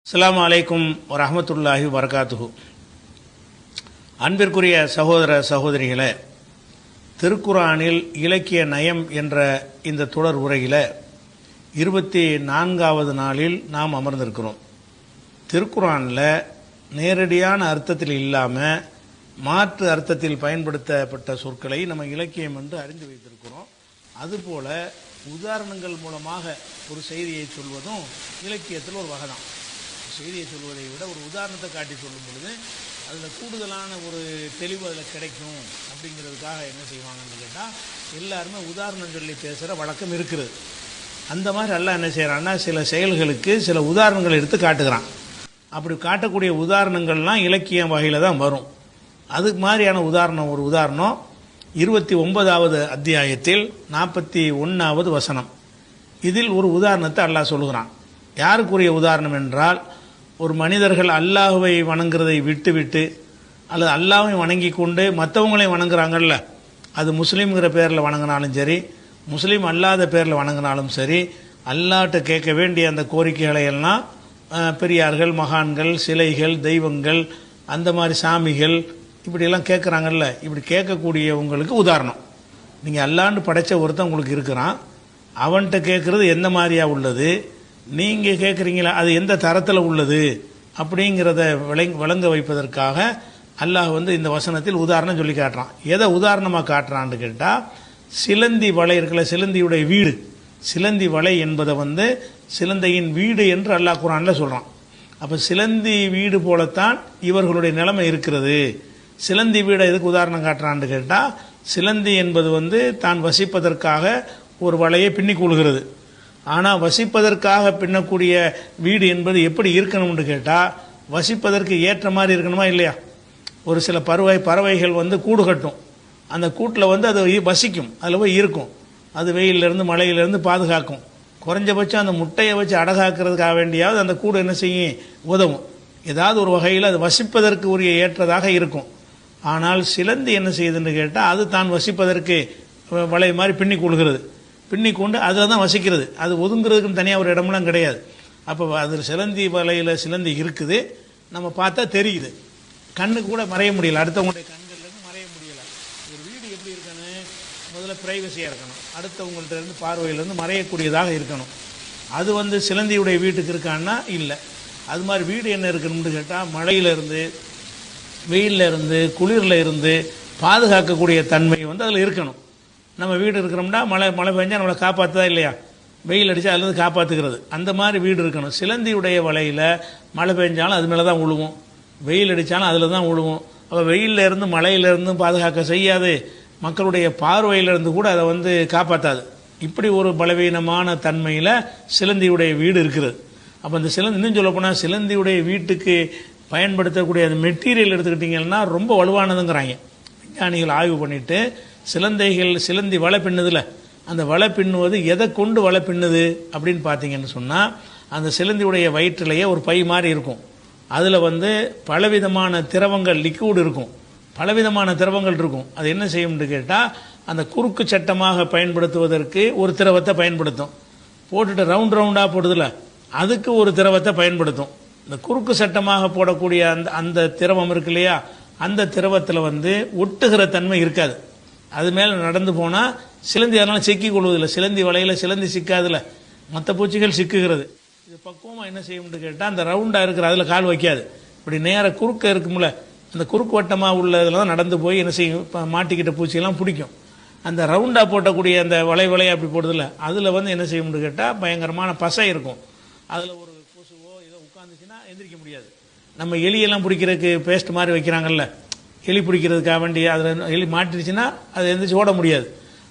அஸ்ஸலாமு அலைக்கும் வரஹ்மத்துல்லாஹி வபரகாத்துஹு. அன்பிற்குரிய சகோதர சகோதரிகளே, திருக்குர்ஆனில் இலக்கிய நயம் என்ற இந்த தொடர் உரையில் 24வது நாளில் நாம் அமர்ந்திருக்கிறோம். திருக்குர்ஆனில் நேரடியான அர்த்தத்தில் இல்லாமல் மாற்று அர்த்தத்தில் பயன்படுத்தப்பட்ட சொற்களை நம்ம இலக்கியம் என்று அறிந்து வைத்திருக்கிறோம். அதுபோல உதாரணங்கள் மூலமாக ஒரு செய்தியை சொல்வதும் இலக்கியத்தில் ஒரு வகை தான். செய்தியை சொல்வதை விட ஒரு உதாரணத்தை காட்டி சொல்லும் பொழுது அதில் கூடுதலான ஒரு தெளிவு அதில் கிடைக்கும். அப்படிங்கிறதுக்காக என்ன செய்வாங்கன்னு கேட்டால், எல்லாருமே உதாரணம் சொல்லி பேசுகிற வழக்கம் இருக்கிறது. அந்த மாதிரி அல்லாஹ் என்ன செய்கிறான்னா, சில செயல்களுக்கு சில உதாரணங்களை எடுத்து காட்டுகிறான். அப்படி காட்டக்கூடிய உதாரணங்கள்லாம் இலக்கிய வகையில் தான் வரும். அதுக்கு மாதிரியான ஒரு உதாரணம் 29வது அத்தியாயத்தில் 41வது வசனம். இதில் ஒரு உதாரணத்தை அல்லாஹ் சொல்கிறான். யாருக்குரிய உதாரணம் என்றால், ஒரு மனிதர்கள் அல்லாஹ்வை வணங்குறதை விட்டுவிட்டு அல்லது அல்லாஹ்வை வணங்கி கொண்டு மற்றவங்களையும் வணங்குறாங்கல்ல, அது முஸ்லீம்ங்கிற பேரில் வணங்கினாலும் சரி, முஸ்லீம் அல்லாத பேரில் வணங்கினாலும் சரி, அல்லாஹ்ட்ட கேட்க வேண்டிய அந்த கோரிக்கைகளை எல்லாம் பெரியார்கள், மகான்கள், சிலைகள், தெய்வங்கள், அந்த மாதிரி சாமிகள் இப்படியெல்லாம் கேட்குறாங்கல்ல, இப்படி கேட்கக்கூடியவங்களுக்கு உதாரணம். நீங்கள் அல்லாஹ்னு படைத்த ஒருத்தன் உங்களுக்கு இருக்கிறான், அவன்கிட்ட கேட்குறது எந்த மாதிரியா உள்ளது, நீங்கள் கேட்குறீங்களா அது எந்த தரத்தில் உள்ளது அப்படிங்கிறத விளங்க வைப்பதற்காக அல்லாஹ் இந்த வசனத்தில் உதாரணம் சொல்லி காட்டுறான். எதை உதாரணமாக காட்டுறான்னு கேட்டால், சிலந்தி வலை இருக்கல, சிலந்தியுடைய வீடு, சிலந்தி வலை என்பதை சிலந்தையின் வீடு என்று அல்லாஹ் குர்ஆனில் சொல்கிறான். அப்போ சிலந்தி வீடு போலத்தான் இவர்களுடைய நிலைமை இருக்கிறது. சிலந்தி வீடை எதுக்கு உதாரணம் காட்டுறான்னு கேட்டால், சிலந்தி என்பது தான் வசிப்பதற்காக ஒரு வலையை பின்னி கொள்கிறது. ஆனால் வசிப்பதற்காக பின்னக்கூடிய வீடு என்பது எப்படி இருக்கணும்னு கேட்டால், வசிப்பதற்கு ஏற்ற மாதிரி இருக்கணுமா இல்லையா? ஒரு சில பறவைகள் கூடு கட்டும், அந்த கூட்டில் அது வசிக்கும், அதில் போய் இருக்கும், அது வெயிலிருந்து மழையிலிருந்து பாதுகாக்கும். குறைஞ்சபட்சம் அந்த முட்டையை வச்சு அடகாக்கிறதுக்காக வேண்டியாவது அந்த கூடு என்ன செய்யும், உதவும். ஏதாவது ஒரு வகையில் அது வசிப்பதற்கு உரிய ஏற்றதாக இருக்கும். ஆனால் சிலந்தி என்ன செய்யுதுன்னு கேட்டால், அது தான் வசிப்பதற்கு வலை மாதிரி பின்னி கொள்கிறது, பின்னி கொண்டு அதில் தான் வசிக்கிறது. அது ஒதுங்கிறதுக்குன்னு தனியாக ஒரு இடமெல்லாம் கிடையாது. அப்போ அதில் சிலந்தி வலையில் சிலந்தி இருக்குது, நம்ம பார்த்தா தெரியுது, கண்ணு கூட மறைய முடியல, அடுத்தவங்களுடைய கண்கள்லேருந்து மறைய முடியலை. ஒரு வீடு எப்படி இருக்கணும், முதல்ல ப்ரைவசியாக இருக்கணும், அடுத்தவங்கள்ட்ட இருந்து பார்வையிலேருந்து மறையக்கூடியதாக இருக்கணும். அது சிலந்தியுடைய வீட்டுக்கு இருக்கான்னா இல்லை. அது மாதிரி வீடு என்ன இருக்கணும்னு கேட்டால், மழையிலேருந்து, வெயிலில் இருந்து, குளிரில் இருந்து பாதுகாக்கக்கூடிய தன்மை அதில் இருக்கணும். நம்ம வீடு இருக்கிறோம்னா மழை பெஞ்சால் நம்மளை காப்பாற்றுதா இல்லையா, வெயில் அடித்தா அதுலேருந்து காப்பாற்றுகிறது, அந்த மாதிரி வீடு இருக்கணும். சிலந்தியுடைய வலையில் மழை பெஞ்சாலும் அது மேலே தான் விழுவும், வெயில் அடித்தாலும் அதில் தான் விழுவும். அப்போ வெயிலில் இருந்து மழையிலேருந்து பாதுகாக்க செய்யாது, மக்களுடைய பார்வையிலேருந்து கூட அதை காப்பாற்றாது. இப்படி ஒரு பலவீனமான தன்மையில் சிலந்தியுடைய வீடு இருக்கிறது. அப்போ அந்த சிலந்தி, இன்னும் சொல்லப்போனால் சிலந்தியுடைய வீட்டுக்கு பயன்படுத்தக்கூடிய அந்த மெட்டீரியல் எடுத்துக்கிட்டிங்கன்னா ரொம்ப வலுவானதுங்கிறாங்க. விஞ்ஞானிகள் ஆய்வு பண்ணிவிட்டு, சிலந்தி வலை பின்னுதில்ல, அந்த வலை பின்னுவது எதை கொண்டு வலை பின்னுது அப்படின்னு பார்த்தீங்கன்னு சொன்னால், அந்த சிலந்தியுடைய வயிற்றிலேயே ஒரு பை மாதிரி இருக்கும், அதில் பலவிதமான திரவங்கள், லிக்விட் இருக்கும், பலவிதமான திரவங்கள் இருக்கும். அது என்ன செய்யும்னு கேட்டால், அந்த குறுக்கு சட்டமாக பயன்படுத்துவதற்கு ஒரு திரவத்தை பயன்படுத்தும், போட்டுட்டு ரவுண்டாக போடுதில்ல, அதுக்கு ஒரு திரவத்தை பயன்படுத்தும். இந்த குறுக்கு சட்டமாக போடக்கூடிய அந்த திரவம் இருக்கு இல்லையா, அந்த திரவத்தில் ஒட்டுகிற தன்மை இருக்காது. அது மேலே நடந்து போனால் சிலந்தி அதனால் சிக்கி கொள்வதில்லை. சிலந்தி வலையில் சிலந்தி சிக்காதில்ல, மற்ற பூச்சிகள் சிக்குகிறது. இது பக்குவமாக என்ன செய்யும்னு கேட்டால், அந்த ரவுண்டாக இருக்கிற அதில் கால் வைக்காது, இப்படி நேர குறுக்க இருக்கும்ல, அந்த குறுக்கு வட்டமாக உள்ளதில் தான் நடந்து போய் என்ன செய்யும், இப்போ மாட்டிக்கிட்ட பூச்சியெல்லாம் பிடிக்கும். அந்த ரவுண்டாக போட்டக்கூடிய அந்த வலையை அப்படி போடுதில்ல, அதில் என்ன செய்யும்னு கேட்டால் பயங்கரமான பசை இருக்கும். அதில் ஒரு கொசுவோ ஏதோ உட்காந்துச்சுன்னா எந்திரிக்க முடியாது. நம்ம எலியெல்லாம் பிடிக்கிறதுக்கு பேஸ்ட் மாதிரி வைக்கிறாங்கல்ல, எலி பிடிக்கிறதுக்காக வேண்டி அதில் எலி மாட்டிடுச்சுன்னா அது எந்திரிச்சு ஓட முடியாது.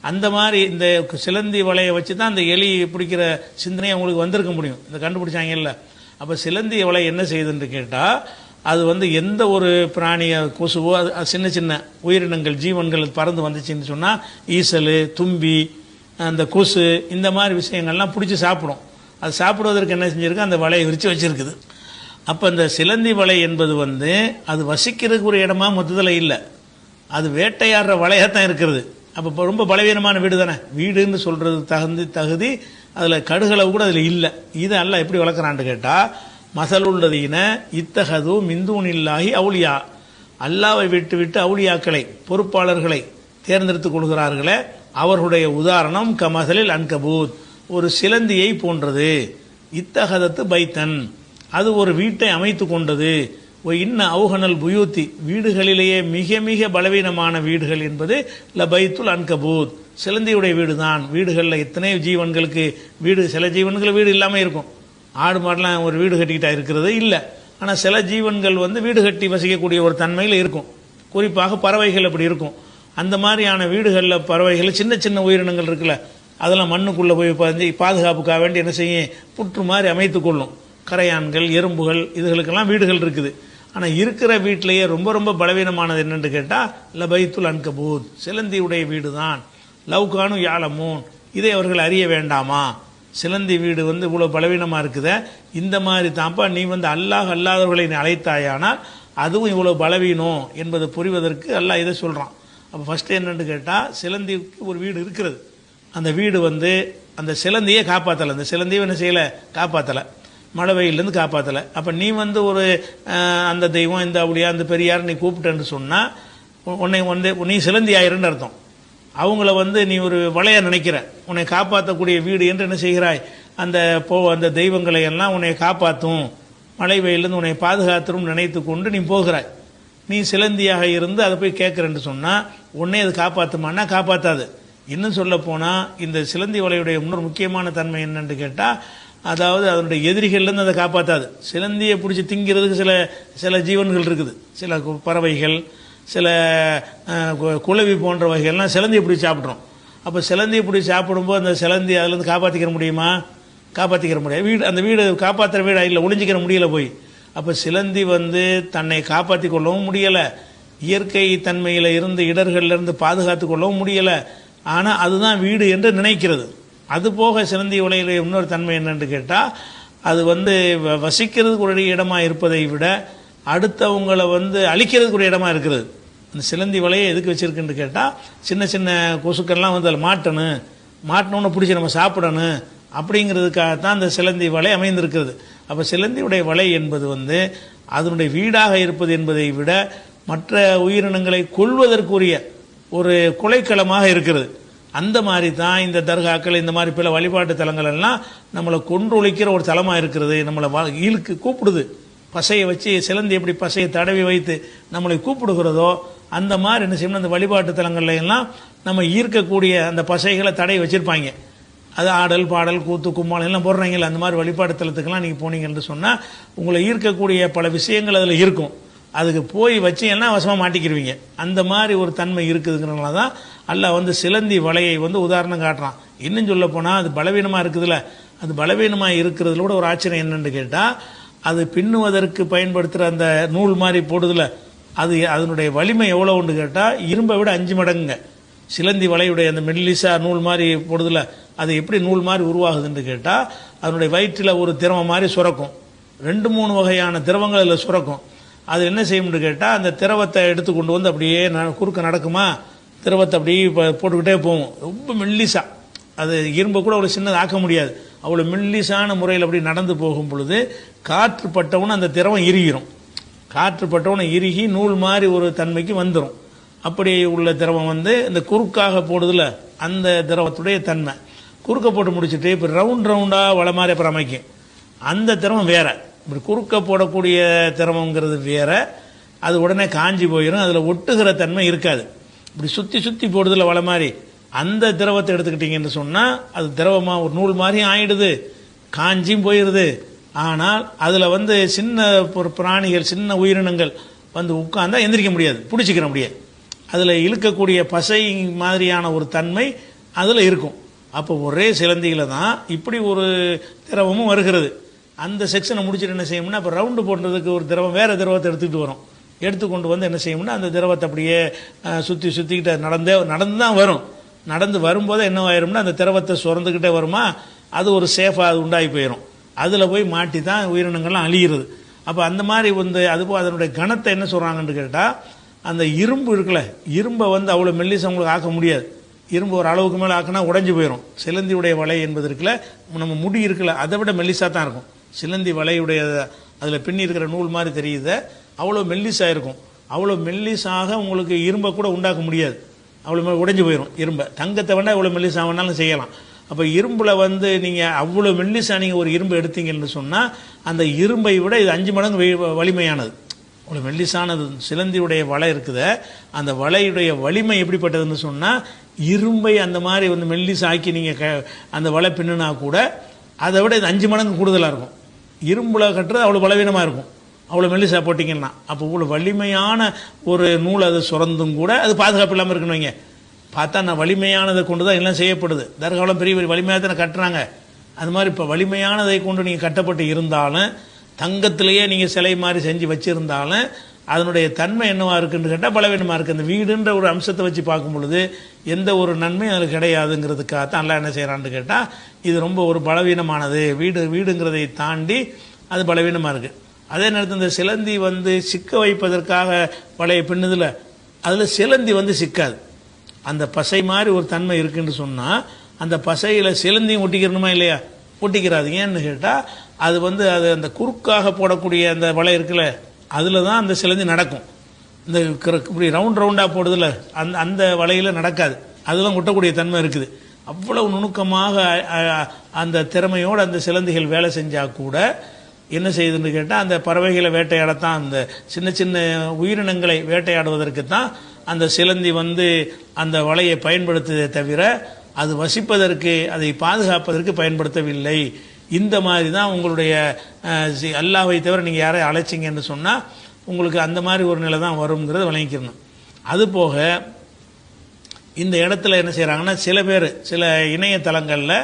அந்த மாதிரி இந்த சிலந்தி வலையை வச்சு தான் அந்த எலி பிடிக்கிற சிந்தனை அவங்களுக்கு வந்திருக்க முடியும், இந்த கண்டுபிடிச்சாங்க இல்லை. அப்போ சிலந்தி வலை என்ன செய்யுதுன்னு கேட்டால், அது எந்த ஒரு பிராணிய கொசுவோ, அது சின்ன சின்ன உயிரினங்கள், ஜீவன்கள் பறந்து வந்துச்சுன்னு சொன்னால், ஈசல், தும்பி, அந்த கொசு, இந்த மாதிரி விஷயங்கள்லாம் பிடிச்சி சாப்பிடும். அது சாப்பிடுவதற்கு என்ன செஞ்சுருக்கு, அந்த வலையை விரித்து வச்சுருக்குது. அப்போ இந்த சிலந்தி வலை என்பது அது வசிக்கிறதுக்கு ஒரு இடமா மொத்தத்தில் இல்லை, அது வேட்டையாடுற வலையாகத்தான் இருக்கிறது. அப்போ ரொம்ப பலவீனமான வீடு தானே, வீடுன்னு சொல்கிறது தகுதி அதில் கடுகளவு கூட அதில் இல்லை. இதை எல்லாம் எப்படி வளர்க்குறான்னு கேட்டால், மசலுள்ளதீன இத்தகது மிந்தூனில்லாஹி அவுலியா, அல்லாவை விட்டு விட்டு அவுலியாக்களை பொறுப்பாளர்களை தேர்ந்தெடுத்துக் கொள்கிறார்களே அவர்களுடைய உதாரணம் கமசலில் அன்கபூத், ஒரு சிலந்தியை போன்றது. இத்தகதத்து பைத்தன், அது ஒரு வீட்டை அமைத்து கொண்டது. இன்ன அவுஹனல் புயூத்தி, வீடுகளிலேயே மிக மிக பலவீனமான வீடுகள் என்பது லபைத்துல் அன்கபூத், சிலந்தியுடைய வீடு தான். வீடுகளில் எத்தனை ஜீவன்களுக்கு வீடு, சில ஜீவன்கள் வீடு இல்லாமல் இருக்கும். ஆடு மாடெலாம் ஒரு வீடு கட்டிக்கிட்டா இருக்கிறது இல்லை. ஆனால் சில ஜீவன்கள் வீடு கட்டி வசிக்கக்கூடிய ஒரு தன்மையில் இருக்கும். குறிப்பாக பறவைகள் அப்படி இருக்கும். அந்த மாதிரியான வீடுகளில் பறவைகள் சின்ன சின்ன உயிரினங்கள் இருக்குல்ல, அதெல்லாம் மண்ணுக்குள்ளே போய் பாதுகாப்புக்காக வேண்டி என்ன செய்யும், புற்று மாதிரி அமைத்து கொள்ளும். கரையான்கள், எறும்புகள், இதுகளுக்கெல்லாம் வீடுகள் இருக்குது. ஆனால் இருக்கிற வீட்டிலேயே ரொம்ப ரொம்ப பலவீனமானது என்னென்னு கேட்டால் லபைத்துல் அன்கபூத், சிலந்தியுடைய வீடு தான். லவ்கானு யாலமூன், இதை அவர்கள் அறிய வேண்டாமா? சிலந்தி வீடு இவ்வளோ பலவீனமாக இருக்குத, இந்த மாதிரி தான்ப்பா நீ அல்லாஹ் அல்லாதவர்களை நீ அழைத்தாயானால் அதுவும் இவ்வளோ பலவீனம் என்பதை புரிவதற்கு அல்லாஹ் இதை சொல்கிறான். அப்போ ஃபஸ்ட்டு என்னென்னு கேட்டால், சிலந்திக்கு ஒரு வீடு இருக்கிறது. அந்த வீடு அந்த சிலந்தியே காப்பாற்றலை, அந்த சிலந்தியை என்ன செய்யலை, காப்பாற்றலை, மழை வெயிலேருந்து காப்பாற்றலை. அப்போ நீ ஒரு அந்த தெய்வம், இந்த அப்படியா, அந்த பெரியார் நீ கூப்பிட்டேன்னு சொன்னால் உன்னை நீ சிலந்தி ஆயிருன்னு அர்த்தம். அவங்கள நீ ஒரு வளைய நினைக்கிற, உன்னை காப்பாற்றக்கூடிய வீடு என்று என்ன செய்கிறாய், அந்த தெய்வங்களை எல்லாம் உன்னை காப்பாற்றும், மழை வெயிலேருந்து உன்னை பாதுகாத்துரும் நினைத்து கொண்டு நீ போகிறாய். நீ சிலந்தியாக இருந்து அதை போய் கேட்குறேன்னு சொன்னால் உன்னை அது காப்பாற்றுமானா காப்பாற்றாது. இன்னும் சொல்ல போனால் இந்த சிலந்தி வலையுடைய இன்னொரு முக்கியமான தன்மை என்னன்னு கேட்டால், அதாவது அதனுடைய எதிரிகள்லேருந்து அதை காப்பாற்றாது. சிலந்தியை பிடிச்சி திங்கிறதுக்கு சில ஜீவன்கள் இருக்குது, சில பறவைகள், சில குளவி போன்ற வகைகள்லாம் சிலந்தியை பிடிச்சி சாப்பிட்றோம். அப்போ சிலந்தியை பிடிச்சி சாப்பிடும்போது அந்த சிலந்தி அதுலேருந்து காப்பாற்றிக்கிற முடியுமா? காப்பாற்றிக்கிற முடியாது. அந்த வீடு காப்பாற்றுற வீடு இல்லை, ஒளிஞ்சிக்கிற முடியலை போய். அப்போ சிலந்தி தன்னை காப்பாற்றி கொள்ளவும் முடியலை, இயற்கை தன்மையில் இருந்து இடர்களிலிருந்து பாதுகாத்து கொள்ளவும் முடியலை. ஆனால் அதுதான் வீடு என்று நினைக்கிறது. அதுபோக சிலந்தி உலையில இன்னொரு தன்மை என்னன்னு கேட்டால், அது வசிக்கிறதுக்கு ஒரு இடமா இருப்பதை விட அடுத்தவங்களை அழிக்கிறதுக்கு ஒரு இடமா இருக்கிறது. இந்த சிலந்தி வலையை எதுக்கு வச்சிருக்குன்னு கேட்டால், சின்ன சின்ன கொசுக்கள்லாம் அதில் மாட்டினோன்னு பிடிச்சி நம்ம சாப்பிடணும் அப்படிங்கிறதுக்காகத்தான் அந்த சிலந்தி வலை அமைந்திருக்கிறது. அப்போ சிலந்தியுடைய வலை என்பது அதனுடைய வீடாக இருப்பது என்பதை விட மற்ற உயிரினங்களை கொல்வதற்குரிய ஒரு கொலைக்களமாக இருக்கிறது. அந்த மாதிரி தான் இந்த தர்காக்கள், இந்த மாதிரி பல வழிபாட்டு தலங்கள் எல்லாம் நம்மளை கொன்றொழிக்கிற ஒரு தலமாக இருக்கிறது. நம்மளை இழுக்கு கூப்பிடுது, பசையை வச்சு சிலந்தி எப்படி பசையை தடவி வைத்து நம்மளை கூப்பிடுகிறதோ அந்த மாதிரி என்ன செய்யணும், அந்த வழிபாட்டு தலங்கள்ல எல்லாம் நம்ம ஈர்க்கக்கூடிய அந்த பசைகளை தடவி வச்சிருப்பாங்க. அது ஆடல் பாடல் கூத்து கும்மாளம் எல்லாம் போடுறாங்கல்ல, அந்த மாதிரி வழிபாட்டு தலத்துக்கெல்லாம் நீங்கள் போனீங்கன்னு சொன்னால் உங்களை ஈர்க்கக்கூடிய பல விஷயங்கள் அதில் இருக்கும். அதுக்கு போய் வச்சீங்கன்னா வசமாக மாட்டிக்கிடுவீங்க. அந்த மாதிரி ஒரு தன்மை இருக்குதுங்கிறனால தான் அல்லாஹ் சிலந்தி வலையை உதாரணம் காட்டுறான். இன்னும் சொல்ல போனால் அது பலவீனமாக இருக்குதுல்ல, அது பலவீனமாக இருக்கிறதுல கூட ஒரு ஆச்சரியம் என்னன்னு கேட்டால், அது பின்னுவதற்கு பயன்படுத்துகிற அந்த நூல் மாதிரி போடுதில்ல, அது அதனுடைய வலிமை எவ்வளோ உண்டு கேட்டால் இரும்பை விட 5 மடங்குங்க. சிலந்தி வலையுடைய அந்த மெல்லிசா நூல் மாதிரி போடுதில்ல, அது எப்படி நூல் மாதிரி உருவாகுதுன்னு கேட்டால், அதனுடைய வயிற்றில் ஒரு திரவம் மாதிரி சுரக்கும், 2-3 வகையான திரவங்கள் அதில் சுரக்கும். அது என்ன செய்யும்னு கேட்டால், அந்த திரவத்தை எடுத்து கொண்டு அப்படியே குறுக்க நடக்குமா, திரவத்தை அப்படியே போட்டுக்கிட்டே போகும். ரொம்ப மெல்லிசா, அது இரும்பை கூட அவ்வளோ சின்னது ஆக்க முடியாது. அவ்வளோ மெல்லிசான முறையில் அப்படி நடந்து போகும் பொழுது காற்று பட்டவுன்னு அந்த திரவம் இறுகிரும். காற்று பட்டவுன்னு இறுகி நூல் மாதிரி ஒரு தன்மைக்கு வந்துடும். அப்படி உள்ள திரவம் இந்த குறுக்காக போடுதில்ல, அந்த திரவத்துடைய தன்மை. குறுக்க போட்டு முடிச்சுட்டு இப்போ ரவுண்டாக வள மாதிரி அப்புறம் அமைக்கும். அந்த திரவம் வேற. இப்படி குறுக்க போடக்கூடிய திரவங்கிறது வேற, அது உடனே காஞ்சி போயிடும், அதில் ஒட்டுகிற தன்மை இருக்காது. இப்படி சுற்றி சுற்றி போடுதில்ல வள மாதிரி, அந்த திரவத்தை எடுத்துக்கிட்டீங்கன்னு சொன்னால் அது திரவமாக ஒரு நூல் மாதிரியும் ஆயிடுது, காஞ்சியும் போயிடுது. ஆனால் அதில் சின்ன பிராணிகள், சின்ன உயிரினங்கள் உட்கார்ந்தா எந்திரிக்க முடியாது, பிடிச்சிக்கிற முடியாது. அதில் இழுக்கக்கூடிய பசை மாதிரியான ஒரு தன்மை அதில் இருக்கும். அப்போ ஒரே சிலந்தியில் தான் இப்படி ஒரு திரவமும் வருகிறது. அந்த செக்ஷனை முடிச்சுட்டு என்ன செய்யணும்னா, இப்போ ரவுண்டு போடுறதுக்கு ஒரு திரவம் வேறு திரவத்தை எடுத்துக்கிட்டு வரும். எடுத்துக்கொண்டு என்ன செய்யணும்னா, அந்த திரவத்தை அப்படியே சுற்றிக்கிட்டு நடந்து தான் வரும். நடந்து வரும்போது என்னவாயிரும்னா, அந்த திரவத்தை சுரந்துக்கிட்டே வருமா, அது ஒரு சேஃபாக அது உண்டாகி போயிடும். அதில் போய் மாட்டி தான் உயிரினங்கள்லாம் அழிகிறது. அப்போ அந்த மாதிரி அதுபோல் அதனுடைய கணத்தை என்ன சொல்கிறாங்கன்னு கேட்டால், அந்த இரும்பு இருக்குல்ல, இரும்பை அவ்வளோ மெல்லிசம் உங்களுக்கு ஆக்க முடியாது. இரும்பு ஒரு அளவுக்கு மேலே ஆக்கினா உடஞ்சி போயிடும். சிலந்தியுடைய வலை என்பது இருக்குல்ல, நம்ம முடி இருக்குல்ல, அதை விட மெல்லிசாக தான் இருக்கும். சிலந்தி வலையுடைய அதில் பின்னி இருக்கிற நூல் மாதிரி தெரியுது, அவ்வளோ மெல்லிஸாக இருக்கும். அவ்வளோ மெல்லிஸாக உங்களுக்கு இரும்பை கூட உண்டாக்க முடியாது, அவ்வளோ உடைஞ்சு போயிடும் இரும்பை. தங்கத்தை வேணால் எவ்வளோ மெல்லிஸாக வேணாலும் செய்யலாம். அப்போ இரும்பில் வந்து நீங்கள் அவ்வளோ மெல்லிஸாக நீங்கள் ஒரு இரும்பு எடுத்தீங்கன்னு சொன்னால் அந்த இரும்பை விட இது 5 மடங்கு வலிமையானது. அவ்வளோ மெல்லிஸானது சிலந்தியுடைய வலை இருக்குது. அந்த வலையுடைய வலிமை எப்படிப்பட்டதுன்னு சொன்னால் இரும்பை அந்த மாதிரி வந்து மெல்லிஸாக்கி நீங்கள் அந்த வலை பின்னுனா கூட அதை விட இது 5 மடங்கு கூடுதலாக இருக்கும். இரும்பில் கட்டுறது அவ்வளோ பலவீனமாக இருக்கும், அவ்வளோ மெல்லிசா போட்டிங்கன்னா. அப்போ இவ்வளோ வலிமையான ஒரு நூல் அது சுரந்தும் கூட அது பாதுகாப்பு இல்லாமல் இருக்கணும். வைங்க பார்த்தா நான் வலிமையானதை கொண்டு தான் எல்லாம் செய்யப்படுது. தர்காவெலாம் பெரிய பெரிய வலிமையாக தானே கட்டுறாங்க. அது மாதிரி இப்போ வலிமையானதை கொண்டு நீங்கள் கட்டப்பட்டு இருந்தாலும் தங்கத்திலேயே நீங்கள் சிலை மாதிரி செஞ்சு வச்சுருந்தாலும் அதனுடைய தன்மை என்னவா இருக்குன்னு கேட்டால் பலவீனமாக இருக்குது. அந்த வீடுன்ற ஒரு அம்சத்தை வச்சு பார்க்கும் பொழுது எந்த ஒரு நன்மையும் அதில் கிடையாதுங்கிறதுக்காக தான் எல்லாம் என்ன செய்கிறான்னு கேட்டால் இது ரொம்ப ஒரு பலவீனமானது, வீடுங்கிறதை தாண்டி அது பலவீனமாக இருக்குது. அதே நேரத்தில் இந்த சிலந்தி வந்து சிக்க வைப்பதற்காக வலையை பின்னுதில் அதில் சிலந்தி வந்து சிக்காது. அந்த பசை மாதிரி ஒரு தன்மை இருக்குன்னு சொன்னால் அந்த பசையில் சிலந்தியும் ஒட்டிக்கிறணுமா இல்லையா? ஒட்டிக்கிறாது. ஏன்னு கேட்டால் அது வந்து அது அந்த குறுக்காக போடக்கூடிய அந்த வலை இருக்குல்ல அதில் தான் அந்த சிலந்தி நடக்கும். இந்த இப்படி ரவுண்டாக போடுதில்ல அந்த வலையில் நடக்காது, அதெல்லாம் ஒட்டக்கூடிய தன்மை இருக்குது. அவ்வளவு நுணுக்கமாக அந்த திறமையோடு அந்த சிலந்திகள் வேலை செஞ்சால் கூட என்ன செய்யுதுன்னு கேட்டால் அந்த பறவைகளை வேட்டையாடத்தான், அந்த சின்ன சின்ன உயிரினங்களை வேட்டையாடுவதற்கு தான் அந்த சிலந்தி வந்து அந்த வலையை பயன்படுத்துவதை தவிர அது வசிப்பதற்கு அதை பாதுகாப்பதற்கு பயன்படுத்தவில்லை. இந்த மாதிரி தான் உங்களுடைய அல்லாஹ்வை தவிர நீங்கள் யாரை அழைச்சிங்கன்னு சொன்னால் உங்களுக்கு அந்த மாதிரி ஒரு நிலை தான் வருங்கிறத விளங்கிக்கணும். அதுபோக இந்த இடத்துல என்ன செய்கிறாங்கன்னா சில பேர் சில இணையதளங்களில்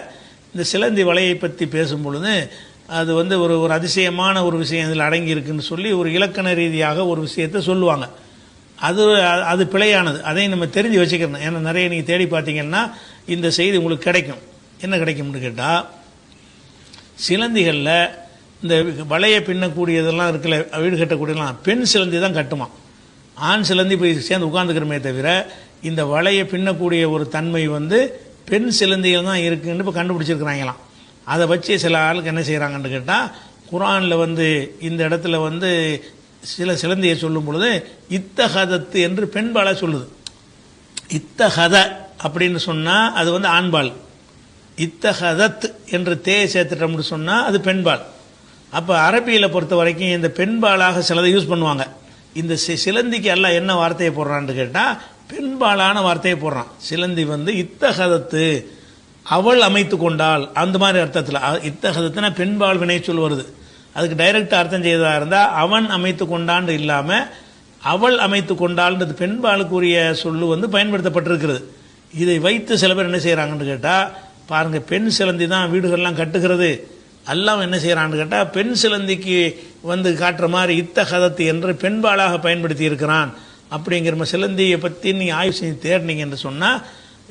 இந்த சிலந்தி வலையை பற்றி பேசும் பொழுது அது வந்து ஒரு அதிசயமான ஒரு விஷயம் இதில் அடங்கி இருக்குன்னு சொல்லி ஒரு இலக்கண ரீதியாக ஒரு விஷயத்தை சொல்லுவாங்க. அது பிழையானது, அதையும் நம்ம தெரிஞ்சு வச்சுக்கணும். ஏன்னா நிறைய நீங்கள் தேடி பார்த்தீங்கன்னா இந்த செய்தி உங்களுக்கு கிடைக்கும். என்ன கிடைக்கும்னு கேட்டால் சிலந்திகளில் இந்த வலையை பின்னக்கூடியதெல்லாம் இருக்குல்ல, வீடு கட்டக்கூடியதெல்லாம் பெண் சிலந்தி தான் கட்டுமா. ஆண் சிலந்தி போய் சேர்ந்து உட்காந்துக்கிறமே தவிர இந்த வலையை பின்னக்கூடிய ஒரு தன்மை வந்து பெண் சிலந்திகள் தான் இருக்குன்னு இப்போ கண்டுபிடிச்சிருக்கிறாங்களாம். அதை வச்சு சில ஆளுக்கு என்ன செய்கிறாங்கன்னு கேட்டால் குர்ஆனில் வந்து இந்த இடத்துல வந்து சில சிலந்தியை சொல்லும் பொழுது இத்தஹதத்து என்று பெண்பாலை சொல்லுது. இத்தஹத அப்படின்னு சொன்னால் அது வந்து ஆண்பால், இத்தஹதத் என்று தேயை சேர்த்துட்டோம்னு சொன்னால் அது பெண்பால். அப்போ அரபியில் பொறுத்த வரைக்கும் இந்த பெண்பாலாக சிலதை யூஸ் பண்ணுவாங்க. இந்த சிலந்திக்கு எல்லாம் என்ன வார்த்தையை போடுறான்னு கேட்டால் பெண்பாலான வார்த்தையை போடுறான். சிலந்தி வந்து இத்தஹதத்து அவள் அமைத்து கொண்டாள் அந்த மாதிரி அர்த்தத்தில். இத்தஹதத்துனா பெண்பால் வினை சொல் வருது. அதுக்கு டைரக்ட் அர்த்தம் செய்ததாக இருந்தால் அவன் அமைத்து கொண்டான்னு இல்லாமல் அவள் அமைத்து கொண்டாள்ன்றது பெண்பாலுக்குரிய சொல்லு வந்து பயன்படுத்தப்பட்டிருக்கிறது. இதை வைத்து சில பேர் என்ன செய்கிறாங்கன்னு கேட்டால் பாருங்கள், பெண் சிலந்தி தான் வீடுகள்லாம் கட்டுகிறது, அல்லாஹ் என்ன செய்கிறான்னு கேட்டால் பெண் சிலந்திக்கு வந்து காட்டுற மாதிரி இத்தஹதத்து என்று பெண்பாலாக பயன்படுத்தி இருக்கிறான் அப்படிங்கிற சிலந்தியை பற்றி நீங்கள் ஆய்வு செஞ்சு தேடினீங்கன்னு சொன்னால்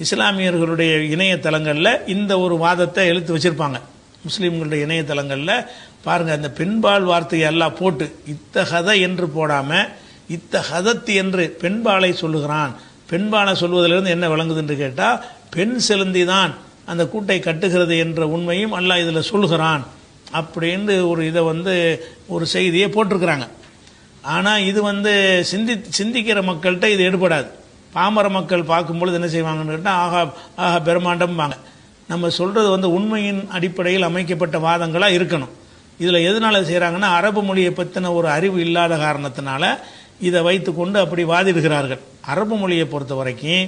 இஸ்லாமியர்களுடைய இணையதளங்களில் இந்த ஒரு வாதத்தை எழுத்து வச்சுருப்பாங்க. முஸ்லீம்களுடைய இணையதளங்களில் பாருங்கள், அந்த பெண்பால் வார்த்தையை எல்லாம் போட்டு இத்தஹத என்று போடாமல் இத்தஹதத் என்று பெண்பாலை சொல்லுகிறான். பெண்பாலை சொல்வதிலிருந்து என்ன விளங்குதுன்னு கேட்டால் பெண் சிலந்தி தான் அந்த கூட்டை கட்டுகிறது என்ற உண்மையும் அல்லாஹ் இதில் சொல்லுகிறான் அப்படின்னு ஒரு இதை வந்து ஒரு செய்தியை போட்டிருக்கிறாங்க. ஆனால் இது வந்து சிந்திக்கிற மக்கள்கிட்ட இது எடுபடாது. பாமர மக்கள் பார்க்கும்பொழுது என்ன செய்வாங்கன்னு கேட்டால் ஆகா பெருமாண்டம்பாங்க. நம்ம சொல்கிறது வந்து உண்மையின் அடிப்படையில் அமைக்கப்பட்ட வாதங்களாக இருக்கணும். இதில் எதனால் செய்கிறாங்கன்னா அரபு மொழியை பற்றின ஒரு அறிவு இல்லாத காரணத்தினால இதை வைத்து கொண்டு அப்படி வாதிடுகிறார்கள். அரபு மொழியை பொறுத்த வரைக்கும்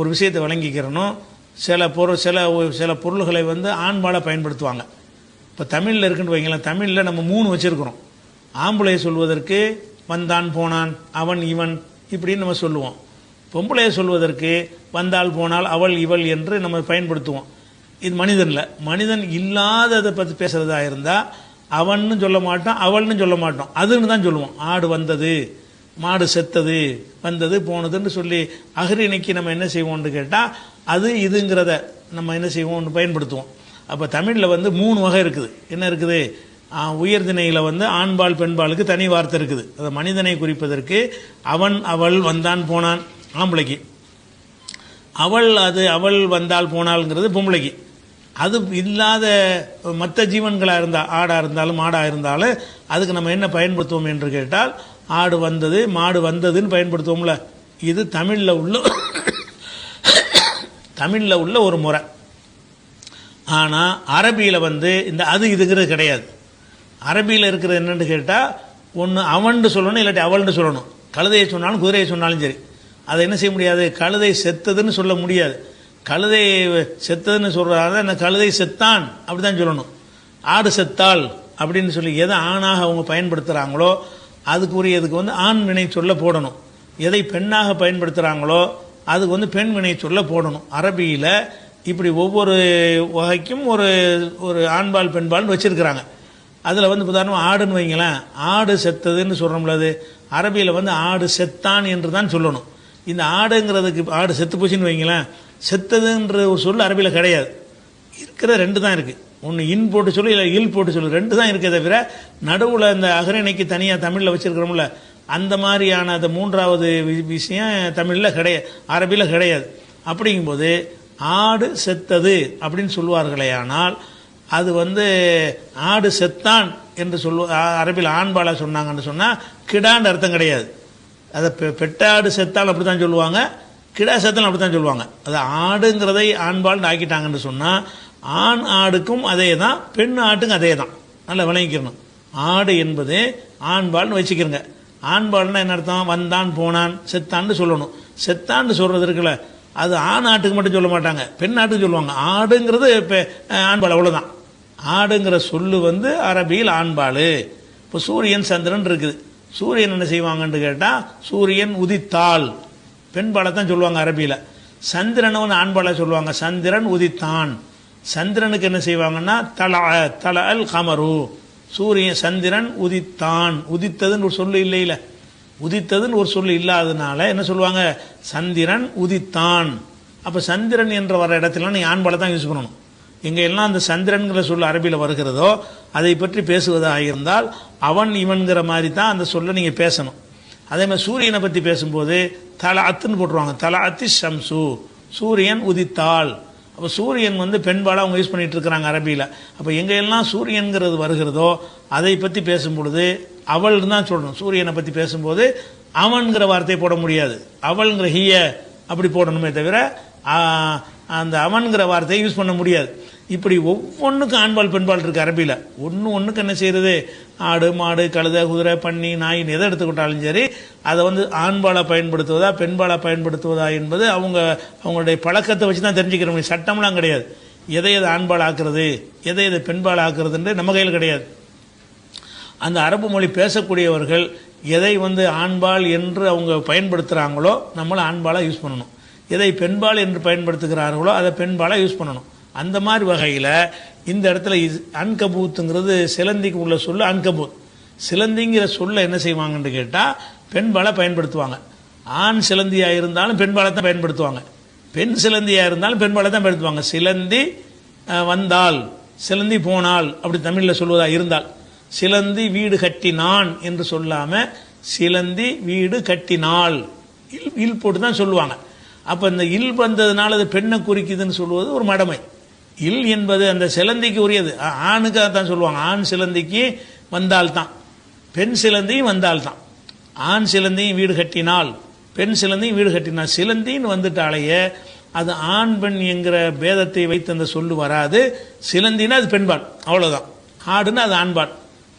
ஒரு விஷயத்தை விளங்கிக்கிறணும். சில பொருள்களை வந்து ஆண்பாலை பயன்படுத்துவாங்க. இப்போ தமிழில் இருக்குன்னு வைங்களேன், தமிழில் நம்ம 3 வச்சுருக்கிறோம். ஆம்பளையை சொல்வதற்கு வந்தான் போனான் அவன் இவன் இப்படின்னு நம்ம சொல்லுவோம். பொம்பளையை சொல்வதற்கு வந்தால் போனால் அவள் இவள் என்று நம்ம பயன்படுத்துவோம். இது மனிதனில். மனிதன் இல்லாததை பற்றி பேசுகிறதா இருந்தால் அவன்னு சொல்ல மாட்டோம், அவள்னு சொல்ல மாட்டோம், அதுன்னு தான் சொல்லுவோம். ஆடு வந்தது, மாடு செத்தது, வந்தது போனதுன்னு சொல்லி அகரிணைக்கு நம்ம என்ன செய்வோம்னு கேட்டால் அது இதுங்கிறத நம்ம என்ன செய்வோம்னு பயன்படுத்துவோம். அப்போ தமிழில் வந்து 3 வகை இருக்குது. என்ன இருக்குது? உயர்திணையில் வந்து ஆண்பால் பெண்பாலுக்கு தனி வார்த்தை இருக்குது. அது மனிதனை குறிப்பதற்கு அவன் அவள் வந்தான் போனான் ஆம்பளைக்கு, அவள் வந்தால் போனால்ங்கிறது பொம்பளைக்கு. அது இல்லாத மற்ற ஜீவன்களாக இருந்தால், ஆடாக இருந்தாலும் மாடாக இருந்தாலும் அதுக்கு நம்ம என்ன பயன்படுத்துவோம் என்று கேட்டால், ஆடு வந்தது மாடு வந்ததுன்னு பயன்படுத்துவோம்ல. இது தமிழில் உள்ள ஒரு முறை. ஆனால் அரபியில் இந்த அது இதுங்கிறது கிடையாது. அரபியில் இருக்கிறது என்னன்னு கேட்டால், ஒன்று அவன்ட்டு சொல்லணும், இல்லாட்டி அவள்னு சொல்லணும். கழுதையை சொன்னாலும் குதிரையை சொன்னாலும் சரி, அதை என்ன செய்ய முடியாது, கழுதை செத்ததுன்னு சொல்ல முடியாது. கழுதை செத்ததுன்னு சொல்கிறாங்க, அந்த கழுதை செத்தான் அப்படி தான் சொல்லணும். ஆடு செத்தாள் அப்படின்னு சொல்லி எதை ஆணாக அவங்க பயன்படுத்துகிறாங்களோ அதுக்குரியதுக்கு ஆண் வினை சொல்ல போடணும். எதை பெண்ணாக பயன்படுத்துகிறாங்களோ அதுக்கு பெண் வினை சொல்ல போடணும். அரபியில் இப்படி ஒவ்வொரு வகைக்கும் ஒரு ஒரு ஆண்பால் பெண்பால்னு வச்சிருக்கிறாங்க. அதில் உதாரணமாக ஆடுன்னு வைங்களேன், ஆடு செத்ததுன்னு சொல்கிறோம்ல, அது அரபியில் ஆடு செத்தான் என்று தான் சொல்லணும். இந்த ஆடுங்கிறதுக்கு ஆடு செத்து போச்சுன்னு வைங்களேன், செத்ததுன்ற ஒரு சொல் அரபியில் கிடையாது. இருக்கிற ரெண்டு தான் இருக்குது. ஒன்று இன் போட்டு சொல்லு, இல்லை இல் போட்டு சொல்லு, ரெண்டு தான் இருக்கே தவிர நடுவில் இந்த அகரணைக்கு தனியாக தமிழில் வச்சிருக்கிறோம்ல, அந்த மாதிரியான அந்த மூன்றாவது விஷயம் தமிழில் கிடையாது, அரபியில் கிடையாது. அப்படிங்கும்போது ஆடு செத்தது அப்படின்னு சொல்லுவார்களே, ஆனால் அது ஆடு செத்தான் என்று அரபியில் ஆண்பாலா சொன்னாங்கன்னு சொன்னால் கிடான்னு அர்த்தம் கிடையாது. அதை பெட்டாடு செத்தால் அப்படி தான் சொல்லுவாங்க, கிடா செத்தாலும் அப்படி தான் சொல்லுவாங்க. அது ஆடுங்கிறதை ஆண்பால்னு ஆக்கிட்டாங்கன்னு சொன்னால் ஆண் ஆடுக்கும் அதே தான், பெண் ஆட்டுக்கும் அதே தான். நல்லா விளங்கிக்கணும். ஆடு என்பது ஆண்பால்னு வச்சுக்கிறங்க. ஆண்பால்னா என்ன அர்த்தம், வந்தான் போனான் செத்தான்னு சொல்லணும். செத்தான்னு சொல்கிறது இருக்குல்ல, அது ஆண் ஆட்டுக்கு மட்டும் சொல்ல மாட்டாங்க, பெண் ஆட்டுக்கு சொல்லுவாங்க. ஆடுங்கிறது ஆண்பால், அவ்வளோதான். ஆடுங்கிற சொல்லு அரபியில் ஆண்பால். இப்போ சூரியன் சந்திரன் இருக்குது. சூரியன் என்ன செய்வாங்கன்னு கேட்டால், சூரியன் உதித்தால் பெண்பாலை தான் சொல்லுவாங்க அரபியில். சந்திரனை ஆண்பாலை சொல்லுவாங்க, சந்திரன் உதித்தான். சந்திரனுக்கு என்ன செய்வாங்கன்னா தல அல் கமரு, சூரியன் சந்திரன் உதித்தான். உதித்ததுன்னு ஒரு சொல்லு இல்லை, இல்லை உதித்ததுன்னு ஒரு சொல்லு இல்லாததுனால என்ன சொல்லுவாங்க, சந்திரன் உதித்தான். அப்போ சந்திரன் என்ற வர இடத்துல நீ ஆண்பாலை தான் யூஸ் பண்ணணும். எங்கே எல்லாம் அந்த சந்திரன்கிற சொல் அரபியில் வருகிறதோ அதை பற்றி பேசுவதாக இருந்தால் அவன் இவன்கிற மாதிரி தான் அந்த சொல்லை நீங்கள் பேசணும். அதே மாதிரி சூரியனை பற்றி பேசும்போது தல அத்துன்னு போட்டுருவாங்க, தல அத்தி ஷம்சு, சூரியன் உதித்தாள். அப்போ சூரியன் பெண்பாலாக அவங்க யூஸ் பண்ணிட்டு இருக்கிறாங்க அரபியில். அப்போ எங்கெல்லாம் சூரியன்கிறது வருகிறதோ அதை பற்றி பேசும்பொழுது அவள் தான் சொல்லணும். சூரியனை பற்றி பேசும்போது அவன்கிற வார்த்தையை போட முடியாது, அவள்ங்கிற ஹிய அப்படி போடணுமே தவிர அந்த அவன்கிற வார்த்தையை யூஸ் பண்ண முடியாது. இப்படி ஒவ்வொன்றுக்கும் ஆண்பால் பெண்பால் இருக்குது அரபியில். ஒன்றுக்கு என்ன செய்கிறது, ஆடு மாடு கழுதை குதிரை பன்னி நாயின் எதை எடுத்துக்கிட்டாலும் சரி அதை ஆண்பாலை பயன்படுத்துவதா பெண்பாலை பயன்படுத்துவதா என்பது அவங்களுடைய பழக்கத்தை வச்சு தான் தெரிஞ்சுக்கிற முடியும். சட்டம்லாம் கிடையாது. எதை ஆண்பால் ஆக்குறது எதை பெண்பால் ஆக்குறதுன்னு நம்ம கையில் கிடையாது. அந்த அரபு மொழி பேசக்கூடியவர்கள் எதை ஆண்பால் என்று அவங்க பயன்படுத்துகிறாங்களோ நம்மளும் ஆண்பாலாக யூஸ் பண்ணணும். எதை பெண்பால் என்று பயன்படுத்துகிறார்களோ அதை பெண்பாலாக யூஸ் பண்ணணும். அந்த மாதிரி வகையில் இந்த இடத்துல அன்கபூத்துங்கிறது சிலந்திக்கு உள்ள சொல்ல அன்கபூத். சிலந்திங்கிற சொல்ல என்ன செய்வாங்கன்னு கேட்டால் பெண்பாலை பயன்படுத்துவாங்க. ஆண் சிலந்தியாக இருந்தாலும் பெண்பாலை தான் பயன்படுத்துவாங்க, பெண் சிலந்தியாக இருந்தாலும் பெண்பாலை தான் பயன்படுத்துவாங்க. சிலந்தி வந்தால் சிலந்தி போனால் அப்படி தமிழில் சொல்வதாக இருந்தால், சிலந்தி வீடு கட்டினான் என்று சொல்லாமல் சிலந்தி வீடு கட்டினாள் இல் போட்டு தான் சொல்லுவாங்க. அப்போ இந்த இல் வந்ததுனால அது பெண்ணை குறிக்குதுன்னு சொல்லுவது ஒரு மடமை. இல் என்பது அந்த சிலந்திக்கு உரியது, ஆணுக்காக தான் சொல்லுவாங்க. ஆண் சிலந்திக்கு வந்தால்தான், பெண் சிலந்தியும் வந்தால்தான். ஆண் சிலந்தியும் வீடு கட்டினால் பெண் சிலந்தியும் வீடு கட்டினால், சிலந்தின்னு வந்துட்டாலேயே அது ஆண் பெண் என்கிற பேதத்தை வைத்து அந்த சொல்லு வராது. சிலந்தினா அது பெண்பால், அவ்வளோதான். ஆடுன்னா அது ஆண்பால்,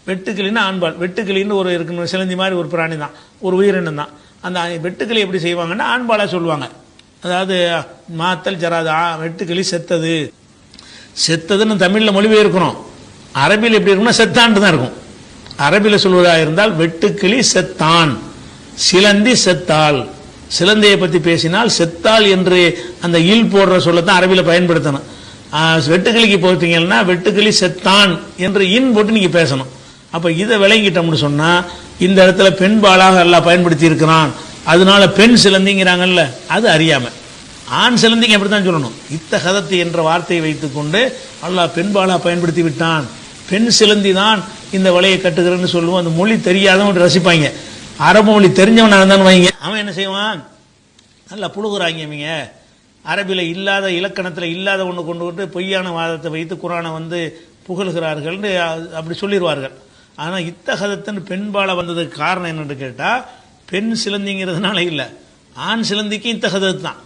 வெட்டுக்கிளின்னா ஆண்பால். வெட்டுக்கிளின்னு ஒரு இருக்கணும், சிலந்தி மாதிரி ஒரு பிராணி தான், ஒரு உயிரினம் தான். அந்த வெட்டுக்கிளி எப்படி செய்வாங்கன்னா ஆண்பாலாக சொல்லுவாங்க. அதாவது மாத்தல் ஜராது, வெட்டுக்கிளி செத்தது, செத்ததுன்னு தமிழில் மொழிபெயர்க்கிறோம். அரபியில் எப்படி இருக்குன்னா செத்தான்ட்டு தான் இருக்கும். அரபியில் சொல்வதாக இருந்தால் வெட்டுக்கிளி செத்தான், சிலந்தி செத்தாள். சிலந்தையை பற்றி பேசினால் செத்தாள் என்று அந்த இல் போடுற சொல்லத்தான் அரபியில் பயன்படுத்தணும். வெட்டுக்கிளிக்கு போட்டீங்கன்னா வெட்டுக்கிளி செத்தான் என்று இன் போட்டு நீங்கள் பேசணும். அப்போ இதை விளங்கிட்டோம்னு சொன்னால் இந்த இடத்துல பெண்பாலாக எல்லாம் பயன்படுத்தி இருக்கிறான், அதனால பெண் சிலந்திங்கிறாங்கல்ல, அது அறியாமல். ஆண் சிலந்திங்க எப்படி தான் சொல்லணும். இத்தகதத்து என்ற வார்த்தையை வைத்துக்கொண்டு அல்லாஹ் பெண்பாலாக பயன்படுத்தி விட்டான், பெண் சிலந்தி தான் இந்த வலையை கட்டுகிறன்னு சொல்லுவோம். அந்த மொழி தெரியாதவங்க ரசிப்பாங்க. அரபு மொழி தெரிஞ்சவனாக இருந்தாலும் வைங்க, அவன் என்ன செய்வான், நல்லா புழுகுறாங்க இவங்க, அரபியில் இல்லாத இலக்கணத்தில் இல்லாத ஒன்று கொண்டு வந்து பொய்யான வாதத்தை வைத்து குரானை வந்து புகழ்கிறார்கள்னு அப்படி சொல்லிடுவார்கள். ஆனால் இத்தகதத்துன்னு பெண்பால வந்ததுக்கு காரணம் என்னன்னு கேட்டால், பெண் சிலந்திங்கிறதுனால இல்லை, ஆண் சிலந்திக்கு இத்தகதத்து தான்.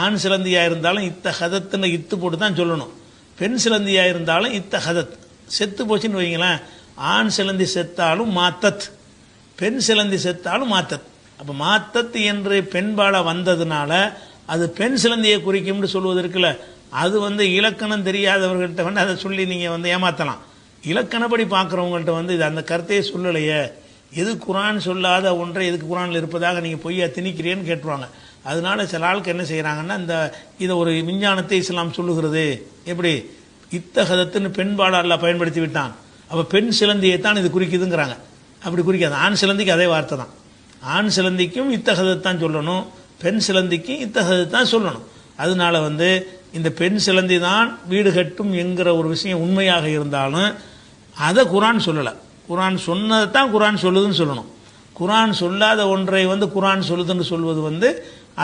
ஆண் சிலந்தியாக இருந்தாலும் இத்தகதத்துன்னு இத்து போட்டு தான் சொல்லணும். பெண் சிலந்தியாக இருந்தாலும் இத்தகதத் செத்து போச்சுன்னு வைங்களேன். ஆண் சிலந்தி செத்தாலும் மாத்தத், பெண் சிலந்தி செத்தாலும் மாத்தத். அப்போ மாத்தத் என்று பெண்பால வந்ததுனால அது பெண் சிலந்தியை குறிக்கும்னு சொல்வது இருக்குல்ல, அது வந்து இலக்கணம் தெரியாதவர்கள்ட்ட வந்து அதை சொல்லி நீங்கள் வந்து ஏமாற்றலாம். இலக்கணப்படி பார்க்குறவங்கள்ட்ட வந்து இது அந்த கருத்தையே சொல்லலையே, எது குரான் சொல்லாத ஒன்றை எதுக்கு குரானில் இருப்பதாக நீங்கள் பொய்யா திணிக்கிறேன்னு கேட்டுருவாங்க. அதனால சில ஆளுக்கு என்ன செய்கிறாங்கன்னா, இதை ஒரு விஞ்ஞானத்தை இஸ்லாம் சொல்லுகிறது. எப்படி இத்தகதத்துன்னு பெண்பால அல்லாஹ் பயன்படுத்தி விட்டான், அப்போ பெண் சிலந்தியை தான் இது குறிக்குதுங்கிறாங்க. அப்படி குறிக்காது. ஆண் சிலந்திக்கு அதே வார்த்தை தான். ஆண் சிலந்திக்கும் இத்தகதத்தான் சொல்லணும், பெண் சிலந்திக்கு இத்தகதத்தான் சொல்லணும். அதனால வந்து இந்த பெண் சிலந்தி தான் வீடு கட்டும் என்கிற ஒரு விஷயம் உண்மையாக இருந்தாலும் அதை குரான் சொல்லலை. குரான் சொன்னதை தான் குரான் சொல்லுதுன்னு சொல்லணும். குரான் சொல்லாத ஒன்றை வந்து குரான் சொல்லுதுன்னு சொல்வது வந்து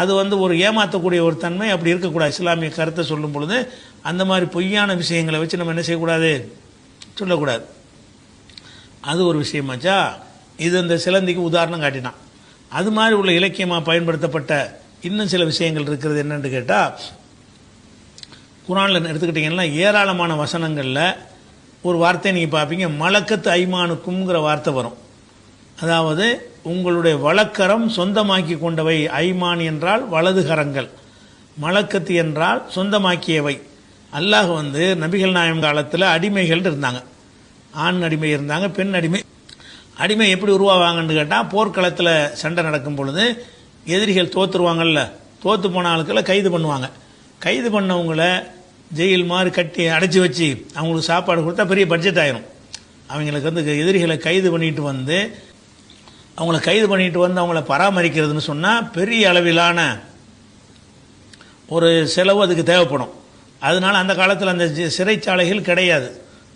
அது வந்து ஒரு ஏமாற்றக்கூடிய ஒரு தன்மை. அப்படி இருக்கக்கூடாது. இஸ்லாமிய கருத்தை சொல்லும் பொழுது அந்த மாதிரி பொய்யான விஷயங்களை வச்சு நம்ம என்ன செய்யக்கூடாது, சொல்லக்கூடாது. அது ஒரு விஷயமாச்சா. இது இந்த சிலந்திக்கு உதாரணம் காட்டினான். அது மாதிரி உள்ள இலக்கியமாக பயன்படுத்தப்பட்ட இன்னும் சில விஷயங்கள் இருக்கிறது. என்னன்னு கேட்டால், குரானில் எடுத்துக்கிட்டிங்கன்னா ஏராளமான வசனங்களில் ஒரு வார்த்தையை நீங்கள் பார்ப்பீங்க, மலக்கத்து ஐமானுக்கும்ங்கிற வார்த்தை வரும். அதாவது உங்களுடைய வழக்கரம் சொந்தமாக்கி கொண்டவை. ஐமான் என்றால் வலது கரங்கள், மலக்கத்து என்றால் சொந்தமாக்கியவை. அல்லாஹ் வந்து நபிகள் நாயகம் காலத்தில் அடிமைகள் இருந்தாங்க. ஆண் அடிமை இருந்தாங்க, பெண் அடிமை. அடிமை எப்படி உருவாவாங்கன்னு கேட்டால், போர்க்களத்தில் சண்டை நடக்கும் பொழுது எதிரிகள் தோற்றுருவாங்கல்ல, தோற்று போன ஆளுக்களை கைது பண்ணுவாங்க. கைது பண்ணவங்கள ஜெயில் மாதிரி கட்டி அடைச்சி வச்சு அவங்களுக்கு சாப்பாடு கொடுத்தா பெரிய பட்ஜெட் ஆயிரும். அவங்களுக்கு வந்து எதிரிகளை கைது பண்ணிட்டு வந்து அவங்கள பராமரிக்கிறதுன்னு சொன்னால் பெரிய அளவிலான ஒரு செலவு அதுக்கு தேவைப்படும். அதனால அந்த காலத்தில் அந்த சிறைச்சாலைகள் கிடையாது.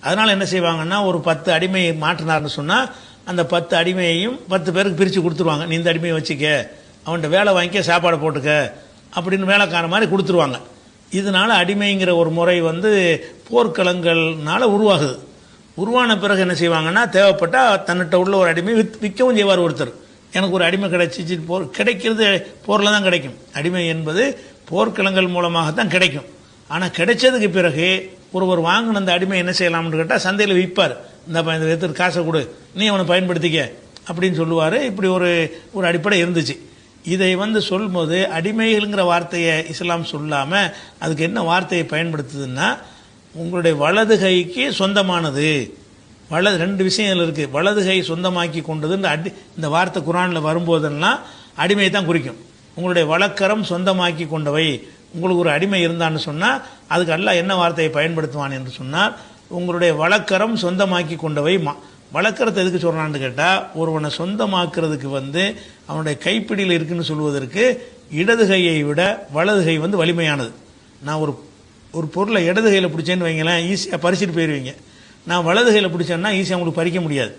அதனால் என்ன செய்வாங்கன்னா, ஒரு 10 அடிமையை மாற்றினார்னு சொன்னால் அந்த 10 அடிமையையும் 10 பேருக்கு பிரித்து கொடுத்துருவாங்க. நீ இந்த அடிமையை வச்சுக்க, அவன்கிட்ட வேலை வாங்கிக்க, சாப்பாடு போட்டுக்க அப்படின்னு வேலைக்கார மாதிரி கொடுத்துருவாங்க. இதனால அடிமைங்கிற ஒரு முறை வந்து போர்க்களங்கள்னால உருவாகுது. உருவான பிறகு என்ன செய்வாங்கன்னா, தேவைப்பட்டால் தன்னிட்ட உள்ள ஒரு அடிமை விற்கவும் செய்வார் ஒருத்தர். எனக்கு ஒரு அடிமை கிடைச்சிச்சு, கிடைக்கிறது போரில் தான் கிடைக்கும். அடிமை என்பது போர்க்களங்கள் மூலமாகத்தான் கிடைக்கும். ஆனால் கிடைச்சதுக்கு பிறகு ஒருவர் வாங்கின அந்த அடிமை என்ன செய்யலாம்னு கேட்டால் சந்தையில் விற்பார். இந்த எடுத்துட்டு காசை கொடு, நீ அவனை பயன்படுத்திக்க அப்படின்னு சொல்லுவார். இப்படி ஒரு அடிப்படை இருந்துச்சு. இதை வந்து சொல்லும்போது அடிமைகள்ங்கிற வார்த்தையை இஸ்லாம் சொல்லாமல் அதுக்கு என்ன வார்த்தையை பயன்படுத்துதுன்னா, உங்களுடைய வலது கைக்கு சொந்தமானது. ரெண்டு விஷயங்கள் இருக்குது. வலது கை சொந்தமாக்கி கொண்டது இந்த வார்த்தை குரானில் வரும்போதெல்லாம் அடிமையை தான் குறிக்கும். உங்களுடைய வழக்கரம் சொந்தமாக்கி கொண்டவை. உங்களுக்கு ஒரு அடிமை இருந்தான்னு சொன்னால் அதுக்கு அல்லாஹ் என்ன வார்த்தையை பயன்படுத்துவான் என்று சொன்னால், உங்களுடைய வழக்கரம் சொந்தமாக்கி கொண்டவை. வழக்கரத்தை எதுக்கு சொல்கிறான்னு கேட்டால், ஒருவனை சொந்தமாக்குறதுக்கு வந்து அவனுடைய கைப்பிடியில் இருக்குன்னு சொல்வதற்கு இடது கையை விட வலது கை வந்து வலிமையானது. நான் ஒரு பொருளை இடது கையில் பிடிச்சேன்னு வைங்களேன், ஈஸியாக பறிச்சுட்டு போயிடுவீங்க. நான் வலது கையில் பிடிச்சேன்னா ஈஸியாக உங்களுக்கு பறிக்க முடியாது.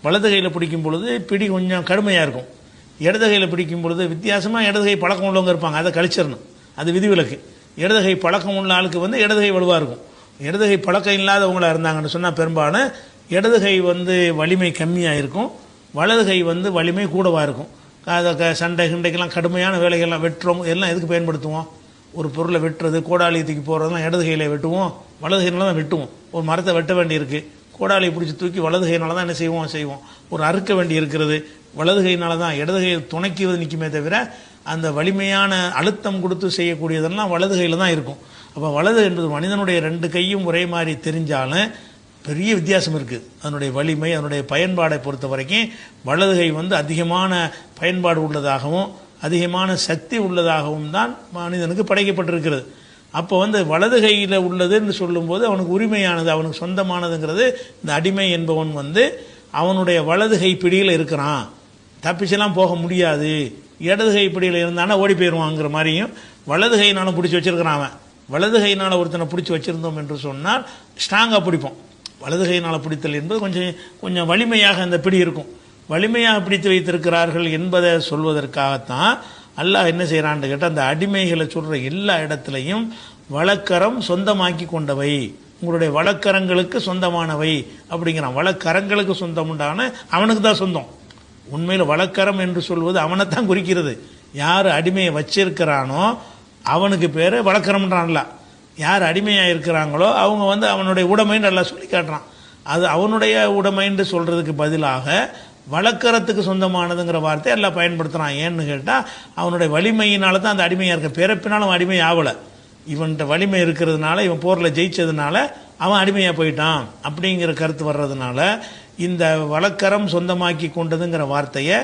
வலது கையில் பிடிக்கும் பொழுது பிடி கொஞ்சம் கடுமையாக இருக்கும். இடது கையில் பிடிக்கும் பொழுது வித்தியாசமாக இடது கை பழக்கம் உள்ளவங்க இருப்பாங்க, அதை கழிச்சிடணும். அது விதிவிலக்கு. இடது கை பழக்கம் உள்ள ஆளுக்கு வந்து இடது கை வலுவாக இருக்கும். இடது கை பழக்கம் இல்லாதவங்களாக இருந்தாங்கன்னு சொன்னால் பெரும்பாலும் இடது கை வந்து வலிமை கம்மியாக இருக்கும், வலது கை வந்து வலிமை கூடவாக இருக்கும். சண்டை கிண்டைக்கெல்லாம் கடுமையான வேலைகள்லாம் வெட்டுறோம் எல்லாம் எதுக்கு பயன்படுத்துவோம்? ஒரு பொருளை வெட்டுறது, கோடாலி தூக்கி போடுறதுலாம் இடது கையில் வெட்டுவோம், வலது கையினால தான் வெட்டுவோம். ஒரு மரத்தை வெட்ட வேண்டி இருக்குது, கோடாலியை பிடிச்சி தூக்கி வலது கையினால தான் என்ன செய்வோம். ஒரு அறுக்க வேண்டி இருக்கிறது, வலது கையினால தான். இடது கையை துணைக்குவது நிற்குமே தவிர அந்த வலிமையான அழுத்தம் கொடுத்து செய்யக்கூடியதெல்லாம் வலது கையில் தான் இருக்கும். அப்போ வலது என்பது மனிதனுடைய 2 கையும் ஒரே மாதிரி தெரிஞ்சாலும் பெரிய வித்தியாசம் இருக்குது. அதனுடைய வலிமை, அதனுடைய பயன்பாடை பொறுத்த வரைக்கும் வலது கை வந்து அதிகமான பயன்பாடு உள்ளதாகவும் அதிகமான சக்தி உள்ளதாகவும் தான் மனிதனுக்கு படைக்கப்பட்டிருக்கிறது. அப்போ வந்து வலது கையில் உள்ளதுன்னு சொல்லும்போது அவனுக்கு உரிமையானது, அவனுக்கு சொந்தமானதுங்கிறது. இந்த அடிமை என்பவன் வந்து அவனுடைய வலது கை பிடியில் இருக்கிறான், தப்பிச்செல்லாம் போக முடியாது. இடது கை பிடியில் இருந்தானா ஓடி போயிடுவாங்கிற மாதிரியும் வலது கையினாலும் பிடிச்சி வச்சிருக்கிறான் அவன். வலது கையினால் ஒருத்தனை பிடிச்சி வச்சிருந்தோம் என்று சொன்னால் ஸ்ட்ராங்காக பிடிப்போம். வலது கையினால் பிடித்தல் என்பது கொஞ்சம் வலிமையாக அந்த பிடி இருக்கும். வலிமையாக பிடித்து வைத்திருக்கிறார்கள் என்பதை சொல்வதற்காகத்தான் அல்லாஹ் என்ன செய்யறான்னு கேட்டால் அந்த அடிமைகளை சொல்ற எல்லா இடத்துலையும் வழக்கரம் சொந்தமாக்கி கொண்டவை, உங்களுடைய வழக்கரங்களுக்கு சொந்தமானவை அப்படிங்கிறான். வழக்கரங்களுக்கு சொந்தம் உண்டான அவனுக்கு தான் சொந்தம். உண்மையில் வழக்கரம் என்று சொல்வது அவனைத்தான் குறிக்கிறது. யார் அடிமையை வச்சிருக்கிறானோ அவனுக்கு பேர் வழக்கரம்ன்றான்ல. யார் அடிமையாக இருக்கிறாங்களோ அவங்க அவனுடைய உடைமைன்னு நல்லா சொல்லி காட்டுறான். அது அவனுடைய உடைமைன்னு சொல்றதுக்கு பதிலாக வழக்கரத்துக்கு சொந்தமானதுங்கிற வார்த்தை எல்லாம் பயன்படுத்துகிறான். ஏன்னு கேட்டால் அவனுடைய வலிமையினால தான் அந்த அடிமையாக இருக்க. பிறப்பினாலும் அடிமை ஆகலை, இவன்கிட்ட வலிமை இருக்கிறதுனால, இவன் போரில் ஜெயிச்சதுனால அவன் அடிமையாக போயிட்டான் அப்படிங்கிற கருத்து வர்றதுனால இந்த வழக்கரம் சொந்தமாக்கி கொண்டதுங்கிற வார்த்தையை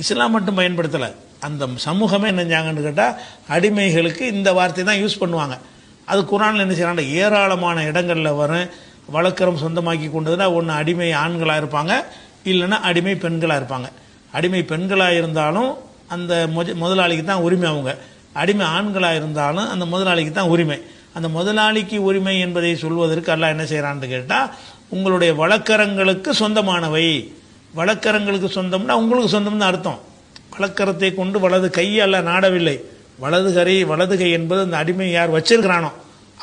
இஸ்லாம் மட்டும் பயன்படுத்தலை, அந்த சமூகமே என்ன செஞ்சாங்கன்னு கேட்டால் அடிமைகளுக்கு இந்த வார்த்தை தான் யூஸ் பண்ணுவாங்க. அது குர்ஆனில் என்ன செய்யறாங்க, ஏராளமான இடங்களில் வரும். வழக்கரம் சொந்தமாக்கி கொண்டதுன்னா ஒன்று அடிமை ஆண்களாக இருப்பாங்க, இல்லைன்னா அடிமை பெண்களாக இருப்பாங்க. அடிமை பெண்களாக இருந்தாலும் அந்த முதலாளிக்கு தான் உரிமை, அவங்க அடிமை ஆண்களாக இருந்தாலும் அந்த முதலாளிக்கு தான் உரிமை. அந்த முதலாளிக்கு உரிமை என்பதை சொல்வதற்கு அல்லாஹ் என்ன செய்கிறான்னு கேட்டால் உங்களுடைய வழக்கரங்களுக்கு சொந்தமானவை. வழக்கரங்களுக்கு சொந்தம்னா உங்களுக்கு சொந்தம்னு அர்த்தம். வழக்கரத்தை கொண்டு வலது கையை அல்லாஹ் நாடவில்லை. வலது கை என்பது அந்த அடிமை யார் வச்சிருக்கிறானோ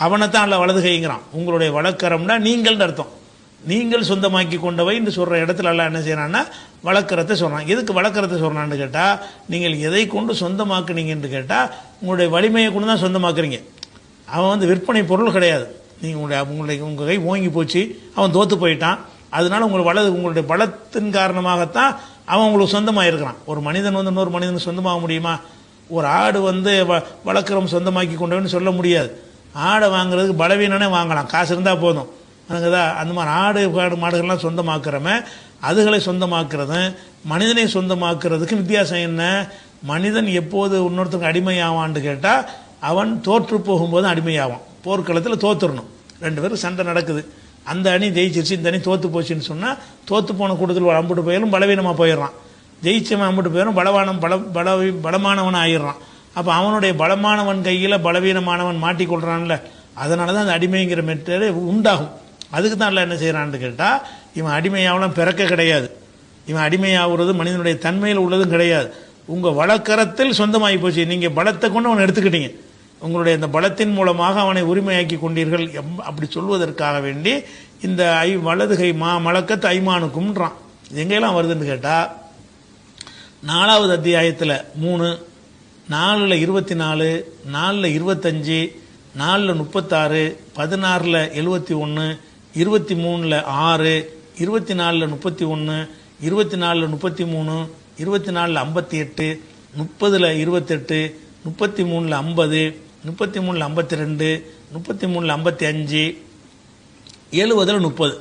அவனை தான் அல்லாஹ் வலது கைங்கிறான். உங்களுடைய வழக்கரம்னா நீங்கள்னு அர்த்தம். நீங்கள் சொந்தமாக்கி கொண்டவை என்று சொல்கிற இடத்துல எல்லாம் என்ன செய்யறான்னா வழக்கரத்தை சொல்கிறான். எதுக்கு வழக்கரத்தை சொல்கிறான்னு கேட்டால் நீங்கள் எதை கொண்டு சொந்தமாக்குனீங்கன்னு கேட்டால் உங்களுடைய வலிமையை கொண்டு தான் சொந்தமாக்குறீங்க. அவன் விற்பனை பொருள் கிடையாது. நீங்கள் உங்கள் கை ஓங்கி போச்சு, அவன் தோற்று போயிட்டான், அதனால உங்களுடைய பலத்தின் காரணமாகத்தான் அவன் உங்களுக்கு சொந்தமாக இருக்கிறான். ஒரு மனிதன் இன்னொரு மனிதனுக்கு சொந்தமாக முடியுமா? ஒரு ஆடு வளர்க்குறவன் சொந்தமாக்கி கொண்டவன்னு சொல்ல முடியாது. ஆடை வாங்குறதுக்கு பலவீனனே வாங்கலாம், காசு இருந்தால் போதும். அதுக்குதா அந்த மாதிரி ஆடு மாடுகள்லாம் சொந்தமாக்குறவன் அதுகளை சொந்தமாக்குறதும் மனிதனை சொந்தமாக்குறதுக்கு வித்தியாசம் என்ன? மனிதன் எப்போது இன்னொருத்தருக்கு அடிமையாவான்னு கேட்டால் அவன் தோற்று போகும்போது அடிமையாவான். போர்க்களத்தில் தோத்துடணும், ரெண்டு பேரும் சண்டை நடக்குது, அந்த அணி ஜெயிச்சிருச்சு, இந்த அணி தோற்று போச்சுன்னு சொன்னால் தோற்று போன கூட்டத்தில் அம்புட்டு போயிடும், பலவீனமாக போயிடுறான். ஜெயிச்சவன் அம்புட்டு போயிடும், பலமானவன் ஆயிடுறான். அப்போ அவனுடைய பலமானவன் கையில் பலவீனமானவன் மாட்டிக்கொள்றான்ல, அதனால தான் அந்த அடிமைங்கிற மெத்தேடு உண்டாகும். அதுக்கு தான் எல்லாம் என்ன செய்கிறான்னு கேட்டால் இவன் அடிமையாவெல்லாம் பிறக்க கிடையாது. இவன் அடிமையாகிறது மனிதனுடைய தன்மையில் உள்ளதும் கிடையாது. உங்கள் வழக்கரத்தில் சொந்தமாகி போச்சு, நீங்கள் பலத்தை கொண்டு அவனை எடுத்துக்கிட்டீங்க, உங்களுடைய இந்த பலத்தின் மூலமாக அவனை உரிமையாக்கி கொண்டீர்கள் அப்படி சொல்வதற்காக வேண்டி இந்த வலதுகை மலக்கத்து ஐமானுக்கும்ன்றான். இது எங்கெல்லாம் வருதுன்னு கேட்டால் 4வது அத்தியாயத்தில் 3, 4ல் 24, 4ல் 25, 4ல் 36, 16ல் 71, 23ல் 6, 24ல் 31, 24ல் 33, 24ல் 58, 30ல் 28, 33ல் 50, 33ல் 52, 33ல் 55, 70ல் 30.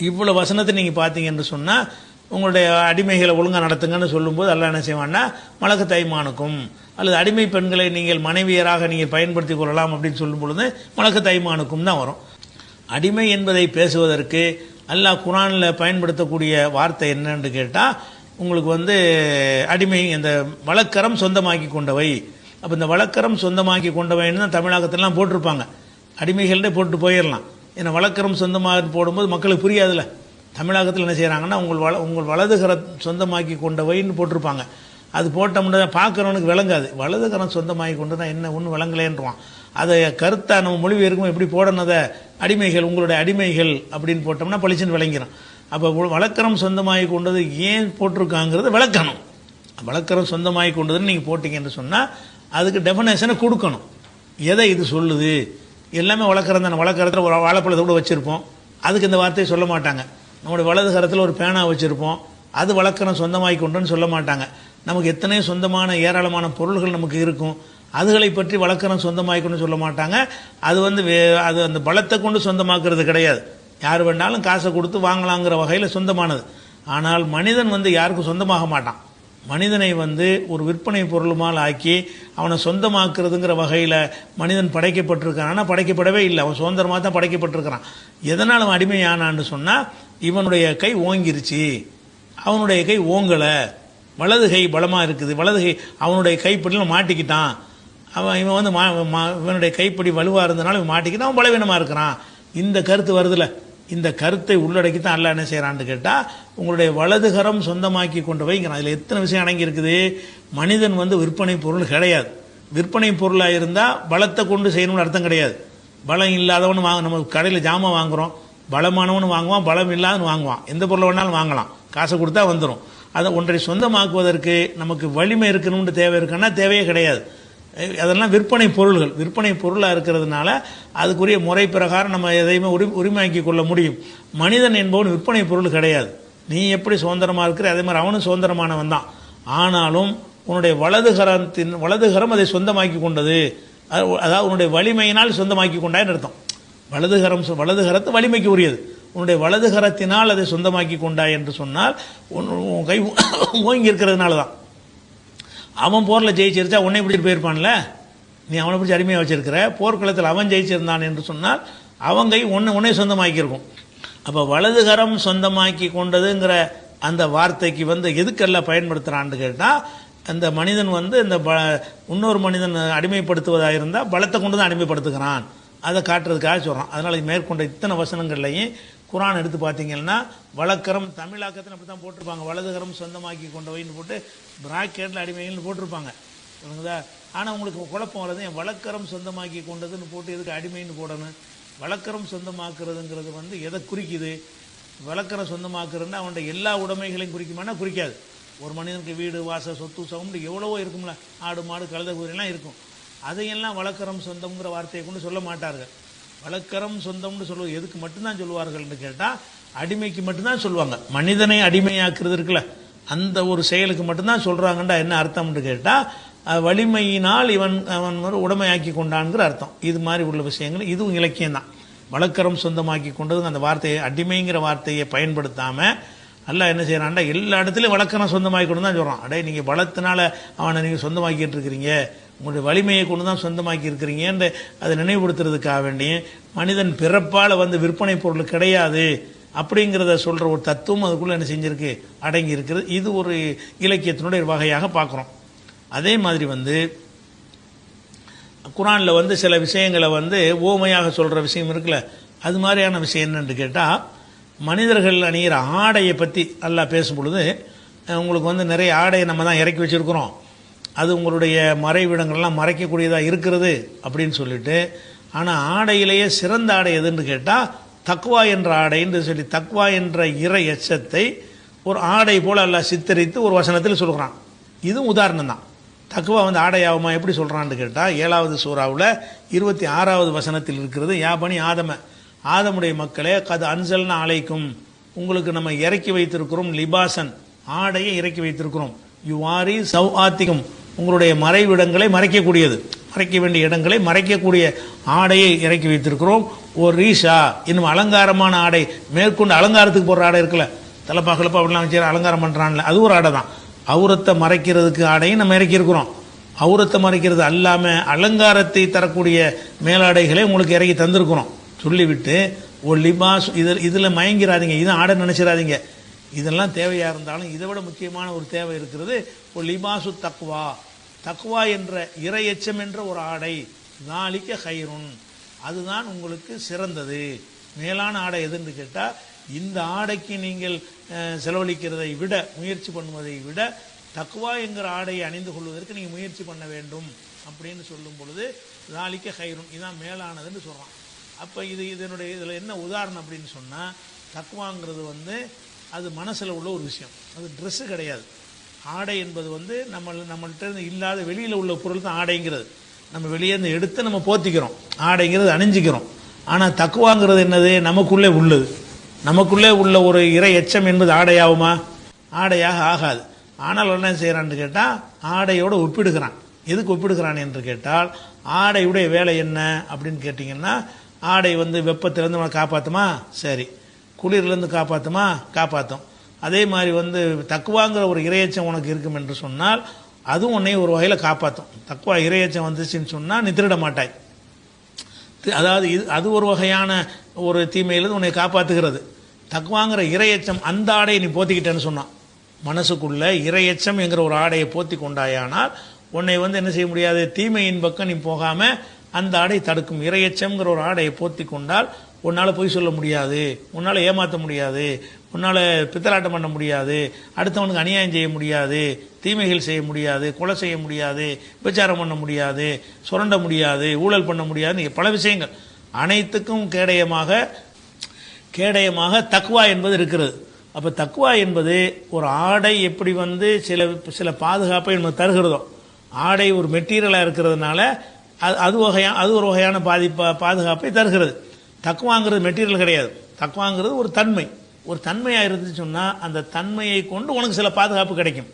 இவ்வளோ வசனத்தை நீங்கள் பார்த்தீங்க என்று சொன்னால் உங்களுடைய அடிமைகளை ஒழுங்காக நடத்துங்கன்னு சொல்லும்போது அல்லாஹ் என்ன செய்வான்னா மலக்கு தைமானுக்கும், அல்லது அடிமை பெண்களை நீங்கள் மனைவியராக நீங்கள் பயன்படுத்தி கொள்ளலாம் அப்படின்னு சொல்லும் பொழுது மலக்கு தைமானுக்கும் தான் வரும். அடிமை என்பதை பேசுவதற்கு அல்லாஹ் குர்ஆனில் பயன்படுத்தக்கூடிய வார்த்தை என்னன்னு கேட்டால் உங்களுக்கு அடிமை இந்த வழக்கரம் சொந்தமாக்கி கொண்டவை. அப்போ இந்த வழக்கரம் சொந்தமாக்கி கொண்டவைன்னு தான் தமிழகத்திலாம் போட்டிருப்பாங்க, அடிமைகள்டே போட்டு போயிடலாம். ஏன்னா வழக்கரம் சொந்தமாக போடும்போது மக்களுக்கு புரியாதுல்ல. தமிழகத்தில் என்ன செய்கிறாங்கன்னா உங்கள் வலதுகரம் சொந்தமாக்கி கொண்டவைன்னு போட்டிருப்பாங்க. அது போட்டோம்னா பார்க்குறவனுக்கு விளங்காது. வலதுகரம் சொந்தமாகி கொண்டுனா என்ன ஒன்றும் விளங்கலேன்றான். அதை கருத்தாக நம்ம மொழிபெயர்க்கும் எப்படி போடணுதை அடிமைகள், உங்களுடைய அடிமைகள் அப்படின்னு போட்டோம்னா பளிச்சுன்னு விளங்கிறோம். அப்போ வழக்கரம் சொந்தமாகி கொண்டது ஏன் போட்டிருக்காங்கிறது விளக்கணும். வழக்கரம் சொந்தமாகி கொண்டதுன்னு நீங்கள் போட்டிங்கன்னு சொன்னால் அதுக்கு டெஃபினேஷனை கொடுக்கணும். எதை இது சொல்லுது? எல்லாமே வழக்கரம் தானே. வழக்கரத்தில் ஒரு வாழைப்பழத்தை கூட வச்சுருப்போம், அதுக்கு இந்த வார்த்தையை சொல்ல மாட்டாங்க. நம்முடைய வலது கரத்தில் ஒரு பேனா வச்சுருப்போம், அது வழக்கரம் சொந்தமாகி கொண்டுன்னு சொல்ல மாட்டாங்க. நமக்கு எத்தனையோ சொந்தமான ஏராளமான பொருள்கள் நமக்கு இருக்கும், அதுகளை பற்றி வழக்கரம் சொந்தமாகி கொண்டு சொல்ல மாட்டாங்க. அது அது அந்த பலத்தை கொண்டு சொந்தமாக்குறது கிடையாது. யார் வேண்டாலும் காசை கொடுத்து வாங்கலாங்கிற வகையில் சொந்தமானது. ஆனால் மனிதன் யாருக்கும் சொந்தமாக மாட்டான். மனிதனை ஒரு விற்பனை பொருளுமால் ஆக்கி அவனை சொந்தமாக்குறதுங்கிற வகையில் மனிதன் படைக்கப்பட்டிருக்கான். ஆனால் படைக்கப்படவே இல்லை, அவன் சுதந்திரமாக தான் படைக்கப்பட்டிருக்கிறான். எதனால் அவன் அடிமையானான்னு சொன்னால் இவனுடைய கை ஓங்கிருச்சு, அவனுடைய கை ஓங்கலை, வலது கை பலமாக இருக்குது, வலது கை அவனுடைய கைப்படியில் மாட்டிக்கிட்டான். இவனுடைய கைப்படி வலுவாக இருந்தனால இவன் மாட்டிக்கிட்டான், அவன் பலவீனமாக இருக்கிறான். இந்த கருத்து வருதுல, இந்த கருத்தை உள்ளடக்கி தான் அல்லாஹ் என்ன செய்யறான்னு கேட்டா, உங்களுடைய வலதுகரம் சொந்தமாக்கி கொண்டு வைங்கிறான். அதில் எத்தனை விஷயம் அடங்கி இருக்குது. மனிதன் வந்து விற்பனை பொருள் கிடையாது. விற்பனை பொருளாக இருந்தால் பலத்தை கொண்டு செய்யணும்னு அர்த்தம் கிடையாது. பலம் இல்லாதவனு நம்ம கடையில் ஜாமான் வாங்குறோம், பலமானவனு வாங்குவான், பலம் இல்லாதவனு வாங்குவான். எந்த பொருளை வேணாலும் வாங்கலாம், காசை கொடுத்தா வந்துடும். அதை ஒன்றை சொந்தமாக்குவதற்கு நமக்கு வலிமை இருக்கணும்னு தேவை இருக்குன்னா தேவையே கிடையாது. அதெல்லாம் விற்பனை பொருள்கள். விற்பனை பொருளாக இருக்கிறதுனால அதுக்குரிய முறை பிரகாரம் நம்ம எதையுமே உரிமையாக்கி கொள்ள முடியும். மனிதன் என்பவன் விற்பனை பொருள் கிடையாது. நீ எப்படி சுதந்திரமாக இருக்கிற அதே மாதிரி அவனும் சுதந்திரமானவன் தான். ஆனாலும் உன்னுடைய வலதுகரம் அதை சொந்தமாக்கி கொண்டது, அதாவது உன்னுடைய வலிமையினால் சொந்தமாக்கி கொண்டான்னு அர்த்தம். வலதுகரத்து வலிமைக்கு உரியது. உன்னுடைய வலதுகரத்தினால் அதை சொந்தமாக்கி கொண்டாய் என்று சொன்னால் உன் கை ஓங்கி இருக்கிறதுனால தான். அவன் போரில் ஜெயிச்சிருச்சா உன்னை பிடிச்சிட்டு போயிருப்பான்ல, நீ அவனை பிடிச்சி அடிமையாக வச்சிருக்கிற. போர்க்களத்தில் அவன் ஜெயிச்சிருந்தான் என்று சொன்னால் அவன் கை உன்னை சொந்தமாக்கியிருக்கும். அப்போ வலதுகரம் சொந்தமாக்கி கொண்டதுங்கிற அந்த வார்த்தைக்கு வந்து எதுக்கெல்லாம் பயன்படுத்துகிறான்னு கேட்டால், அந்த மனிதன் வந்து இந்த இன்னொரு மனிதன் அடிமைப்படுத்துவதாக இருந்தால் பலத்தை கொண்டு தான் அடிமைப்படுத்துகிறான், அதை காட்டுறதுக்காக சொல்கிறான். அதனால் மேற்கொண்ட இத்தனை வசனங்கள்லையும் குரான் எடுத்து பார்த்தீங்கன்னா வலக்கரம் தமிழாக்கத்தில் அப்படி தான் போட்டிருப்பாங்க. வலதுகரம் சொந்தமாக்கி கொண்டவைன்னு போட்டு பிராக்கெட்டில் அடிமைகள்னு போட்டிருப்பாங்க. புரியுங்களா? ஆனால் உங்களுக்கு குழப்பம் வருது, என் வலக்கரம் சொந்தமாக்கி கொண்டதுன்னு போட்டு எதுக்கு அடிமைன்னு போடணும்? வலக்கரம் சொந்தமாக்குறதுங்கிறது வந்து எதை குறிக்குது? வலக்கரம் சொந்தமாக்குறதுன்னா அவனுடைய எல்லா உடைமைகளையும் குறிக்குமானா குறிக்காது. ஒரு மனிதனுக்கு வீடு வாசல் சொத்து சவுண்டு எவ்வளவோ இருக்கும்ல, ஆடு மாடு கழுத குதிரைலாம் இருக்கும். அதையெல்லாம் வலக்கரம் சொந்தம்ங்கிற வார்த்தையை கொண்டு சொல்ல மாட்டார்கள். வலக்கரம் சொந்தம்னு சொல்லுவது எதுக்கு மட்டும்தான் சொல்லுவார்கள்னு கேட்டால் அடிமைக்கு மட்டும்தான் சொல்லுவாங்க. மனிதனை அடிமையாக்குறது இருக்குல்ல, அந்த ஒரு செயலுக்கு மட்டும்தான் சொல்கிறாங்கண்டா என்ன அர்த்தம்னு கேட்டால் வலிமையினால் அவன் உடைமையாக்கி கொண்டான்ங்கிற அர்த்தம். இது மாதிரி உள்ள விஷயங்கள் இதுவும் இலக்கியம்தான். வலக்கரம் சொந்தமாக்கி கொண்டதுங்க அந்த வார்த்தையை அடிமைங்கிற வார்த்தையை பயன்படுத்தாமல் அல்லாஹ் என்ன செய்யறான்டா எல்லா இடத்துலையும் வலக்கரம் சொந்தமாக்கி கொண்டு தான் சொல்கிறான். அடே நீங்கள் பலத்தினால அவனை நீங்கள் சொந்தமாக்கிட்டு இருக்கிறீங்க, உங்களுடைய வலிமையை கொண்டு தான் சொந்தமாக்கி இருக்கிறீங்கன்னு அதை நினைவுபடுத்துறதுக்காக வேண்டி மனிதன் பிறப்பால் வந்து விற்பனை பொருள் கிடையாது அப்படிங்கிறத சொல்கிற ஒரு தத்துவம் அதுக்குள்ளே என்ன செஞ்சிருக்கு அடங்கி இருக்கிறது. இது ஒரு இலக்கியத்தினுடைய வகையாக பார்க்குறோம். அதே மாதிரி வந்து குரானில் வந்து சில விஷயங்களை வந்து ஓமையாக சொல்கிற விஷயம் இருக்குல்ல, அது மாதிரியான விஷயம் என்னன்னு கேட்டால், மனிதர்கள் அணிகிற ஆடையை பற்றி அல்லாஹ் பேசும் பொழுது உங்களுக்கு வந்து நிறைய ஆடையை நம்ம தான் இறக்கி வச்சுருக்கிறோம், அது உங்களுடைய மறைவிடங்கள்லாம் மறைக்கக்கூடியதாக இருக்கிறது அப்படின்னு சொல்லிட்டு, ஆனால் ஆடையிலேயே சிறந்த ஆடை எதுன்னு கேட்டால் தக்வா என்ற ஆடைன்னு சொல்லி தக்வா என்ற இறை எச்சத்தை ஒரு ஆடை போல் அல்லாஹ் சித்தரித்து ஒரு வசனத்தில் சொல்கிறான். இதுவும் உதாரணம் தான். தக்வா வந்து ஆடையாகுமா எப்படி சொல்கிறான்னு கேட்டால் 7வது சூறாவில் 26வது வசனத்தில் இருக்கிறது. யா பனி ஆதமுடைய மக்களே கது அன்சல்னா அலைக்கும், உங்களுக்கு நம்ம இறக்கி வைத்திருக்கிறோம் லிபாசன், ஆடையை இறக்கி வைத்திருக்கிறோம். யுவாரி சௌஆத்திக்கும், உங்களுடைய மறைவிடங்களை மறைக்கக்கூடியது, மறைக்க வேண்டிய இடங்களை மறைக்கக்கூடிய ஆடையை இறக்கி வைத்திருக்கிறோம். ஒரு ரீஷா, இன்னும் அலங்காரமான ஆடை, மேற்கொண்டு அலங்காரத்துக்கு போடுற ஆடை இருக்குல்ல, தலைப்பா கிளப்பா அப்படிலாம் வச்சு அலங்காரம் பண்ணுறான்ல, அது ஒரு ஆடை தான். அவுரத்தை மறைக்கிறதுக்கு ஆடையும் நம்ம இறக்கியிருக்கிறோம். அவுரத்தை மறைக்கிறது அல்லாமல் அலங்காரத்தை தரக்கூடிய மேலாடைகளை உங்களுக்கு இறக்கி தந்திருக்கிறோம். சொல்லிவிட்டு ஒரு லிபாஸ், இதில் மயங்கிறாதீங்க, இதுதான் ஆடை நினைச்சிடாதீங்க. இதெல்லாம் தேவையாக இருந்தாலும் இதை விட முக்கியமான ஒரு தேவை இருக்கிறது. ஒரு லிபாசு தக்வா, தக்வா என்ற இறையச்சம் என்ற ஒரு ஆடை, நாளிக்க ஹைருன், அதுதான் உங்களுக்கு சிறந்தது. மேலான ஆடை எதுன்னு கேட்டால், இந்த ஆடைக்கு நீங்கள் செலவழிக்கிறதை விட, முயற்சி பண்ணுவதை விட தக்வா என்கிற ஆடையை அணிந்து கொள்வதற்கு நீங்கள் முயற்சி பண்ண வேண்டும் அப்படின்னு சொல்லும் பொழுது நாளிக்க ஹைருன், இதுதான் மேலானதுன்னு சொல்கிறான். அப்போ இதில் என்ன உதாரணம் அப்படின்னு சொன்னால், தக்வாங்கிறது வந்து அது மனசில் உள்ள ஒரு விஷயம், அது ட்ரெஸ்ஸு கிடையாது. ஆடை என்பது வந்து நம்மள்கிட்ட இருந்து இல்லாத வெளியில் உள்ள பொருள் தான் ஆடைங்கிறது. நம்ம வெளியே இருந்து எடுத்து நம்ம போத்திக்கிறோம், ஆடைங்கிறது அணிஞ்சிக்கிறோம். ஆனால் தக்குவாங்கிறது என்னது? நமக்குள்ளே உள்ளது. நமக்குள்ளே உள்ள ஒரு இறை எச்சம் என்பது ஆடையாகுமா? ஆடையாக ஆகாது. ஆனால் என்ன செய்கிறான்னு கேட்டால் ஆடையோடு ஒப்பிடுகிறான். எதுக்கு ஒப்பிடுகிறான் என்று கேட்டால், ஆடையுடைய வேலை என்ன அப்படின்னு கேட்டிங்கன்னா, ஆடை வந்து வெப்பத்திலேருந்து நம்மளை காப்பாற்றுமா? சரி. குளிர்லேருந்து காப்பாற்றுமா? காப்பாற்றும். அதே மாதிரி வந்து தக்குவாங்கிற ஒரு இறையச்சம் உனக்கு இருக்கும் என்று சொன்னால் அதுவும் உன்னை ஒரு வகையில் காப்பாற்றும். தக்குவா இறையச்சம் வந்துச்சுன்னு சொன்னால் நீ திருட மாட்டாய். அதாவது அது ஒரு வகையான ஒரு தீமையிலிருந்து உன்னை காப்பாற்றுகிறது. தக்குவாங்கிற இறையச்சம், அந்த ஆடையை நீ போத்திக்கிட்டேன்னு சொன்னான், மனசுக்குள்ள இறையச்சம் என்கிற ஒரு ஆடையை போத்தி கொண்டாயானால் உன்னை வந்து என்ன செய்ய முடியாது, தீமையின் பக்கம் நீ போகாமல் அந்த ஆடை தடுக்கும். இறையச்சம்ங்கிற ஒரு ஆடையை போத்தி கொண்டால் உன்னால் பொய் சொல்ல முடியாது, உன்னால் ஏமாற்ற முடியாது, உன்னால் பித்தலாட்டம் பண்ண முடியாது, அடுத்தவனுக்கு அநியாயம் செய்ய முடியாது, தீமைகள் செய்ய முடியாது, கொலை செய்ய முடியாது, விபச்சாரம் பண்ண முடியாது, சுரண்ட முடியாது, ஊழல் பண்ண முடியாது, பல விஷயங்கள் அனைத்துக்கும் கேடயமாக தக்வா என்பது இருக்கிறது. அப்போ தக்வா என்பது ஒரு ஆடை எப்படி வந்து சில பாதுகாப்பை நமக்கு தருகிறதோ, ஆடை ஒரு மெட்டீரியலாக இருக்கிறதுனால அது ஒரு வகையான பாதுகாப்பை தருகிறது. தக்வாங்கிறது மெட்டீரியல் கிடையாது. தக்வாங்கிறது ஒரு தன்மையாக இருந்துச்சு சொன்னால் அந்த தன்மையை கொண்டு உனக்கு சில பாதுகாப்பு கிடைக்கும்.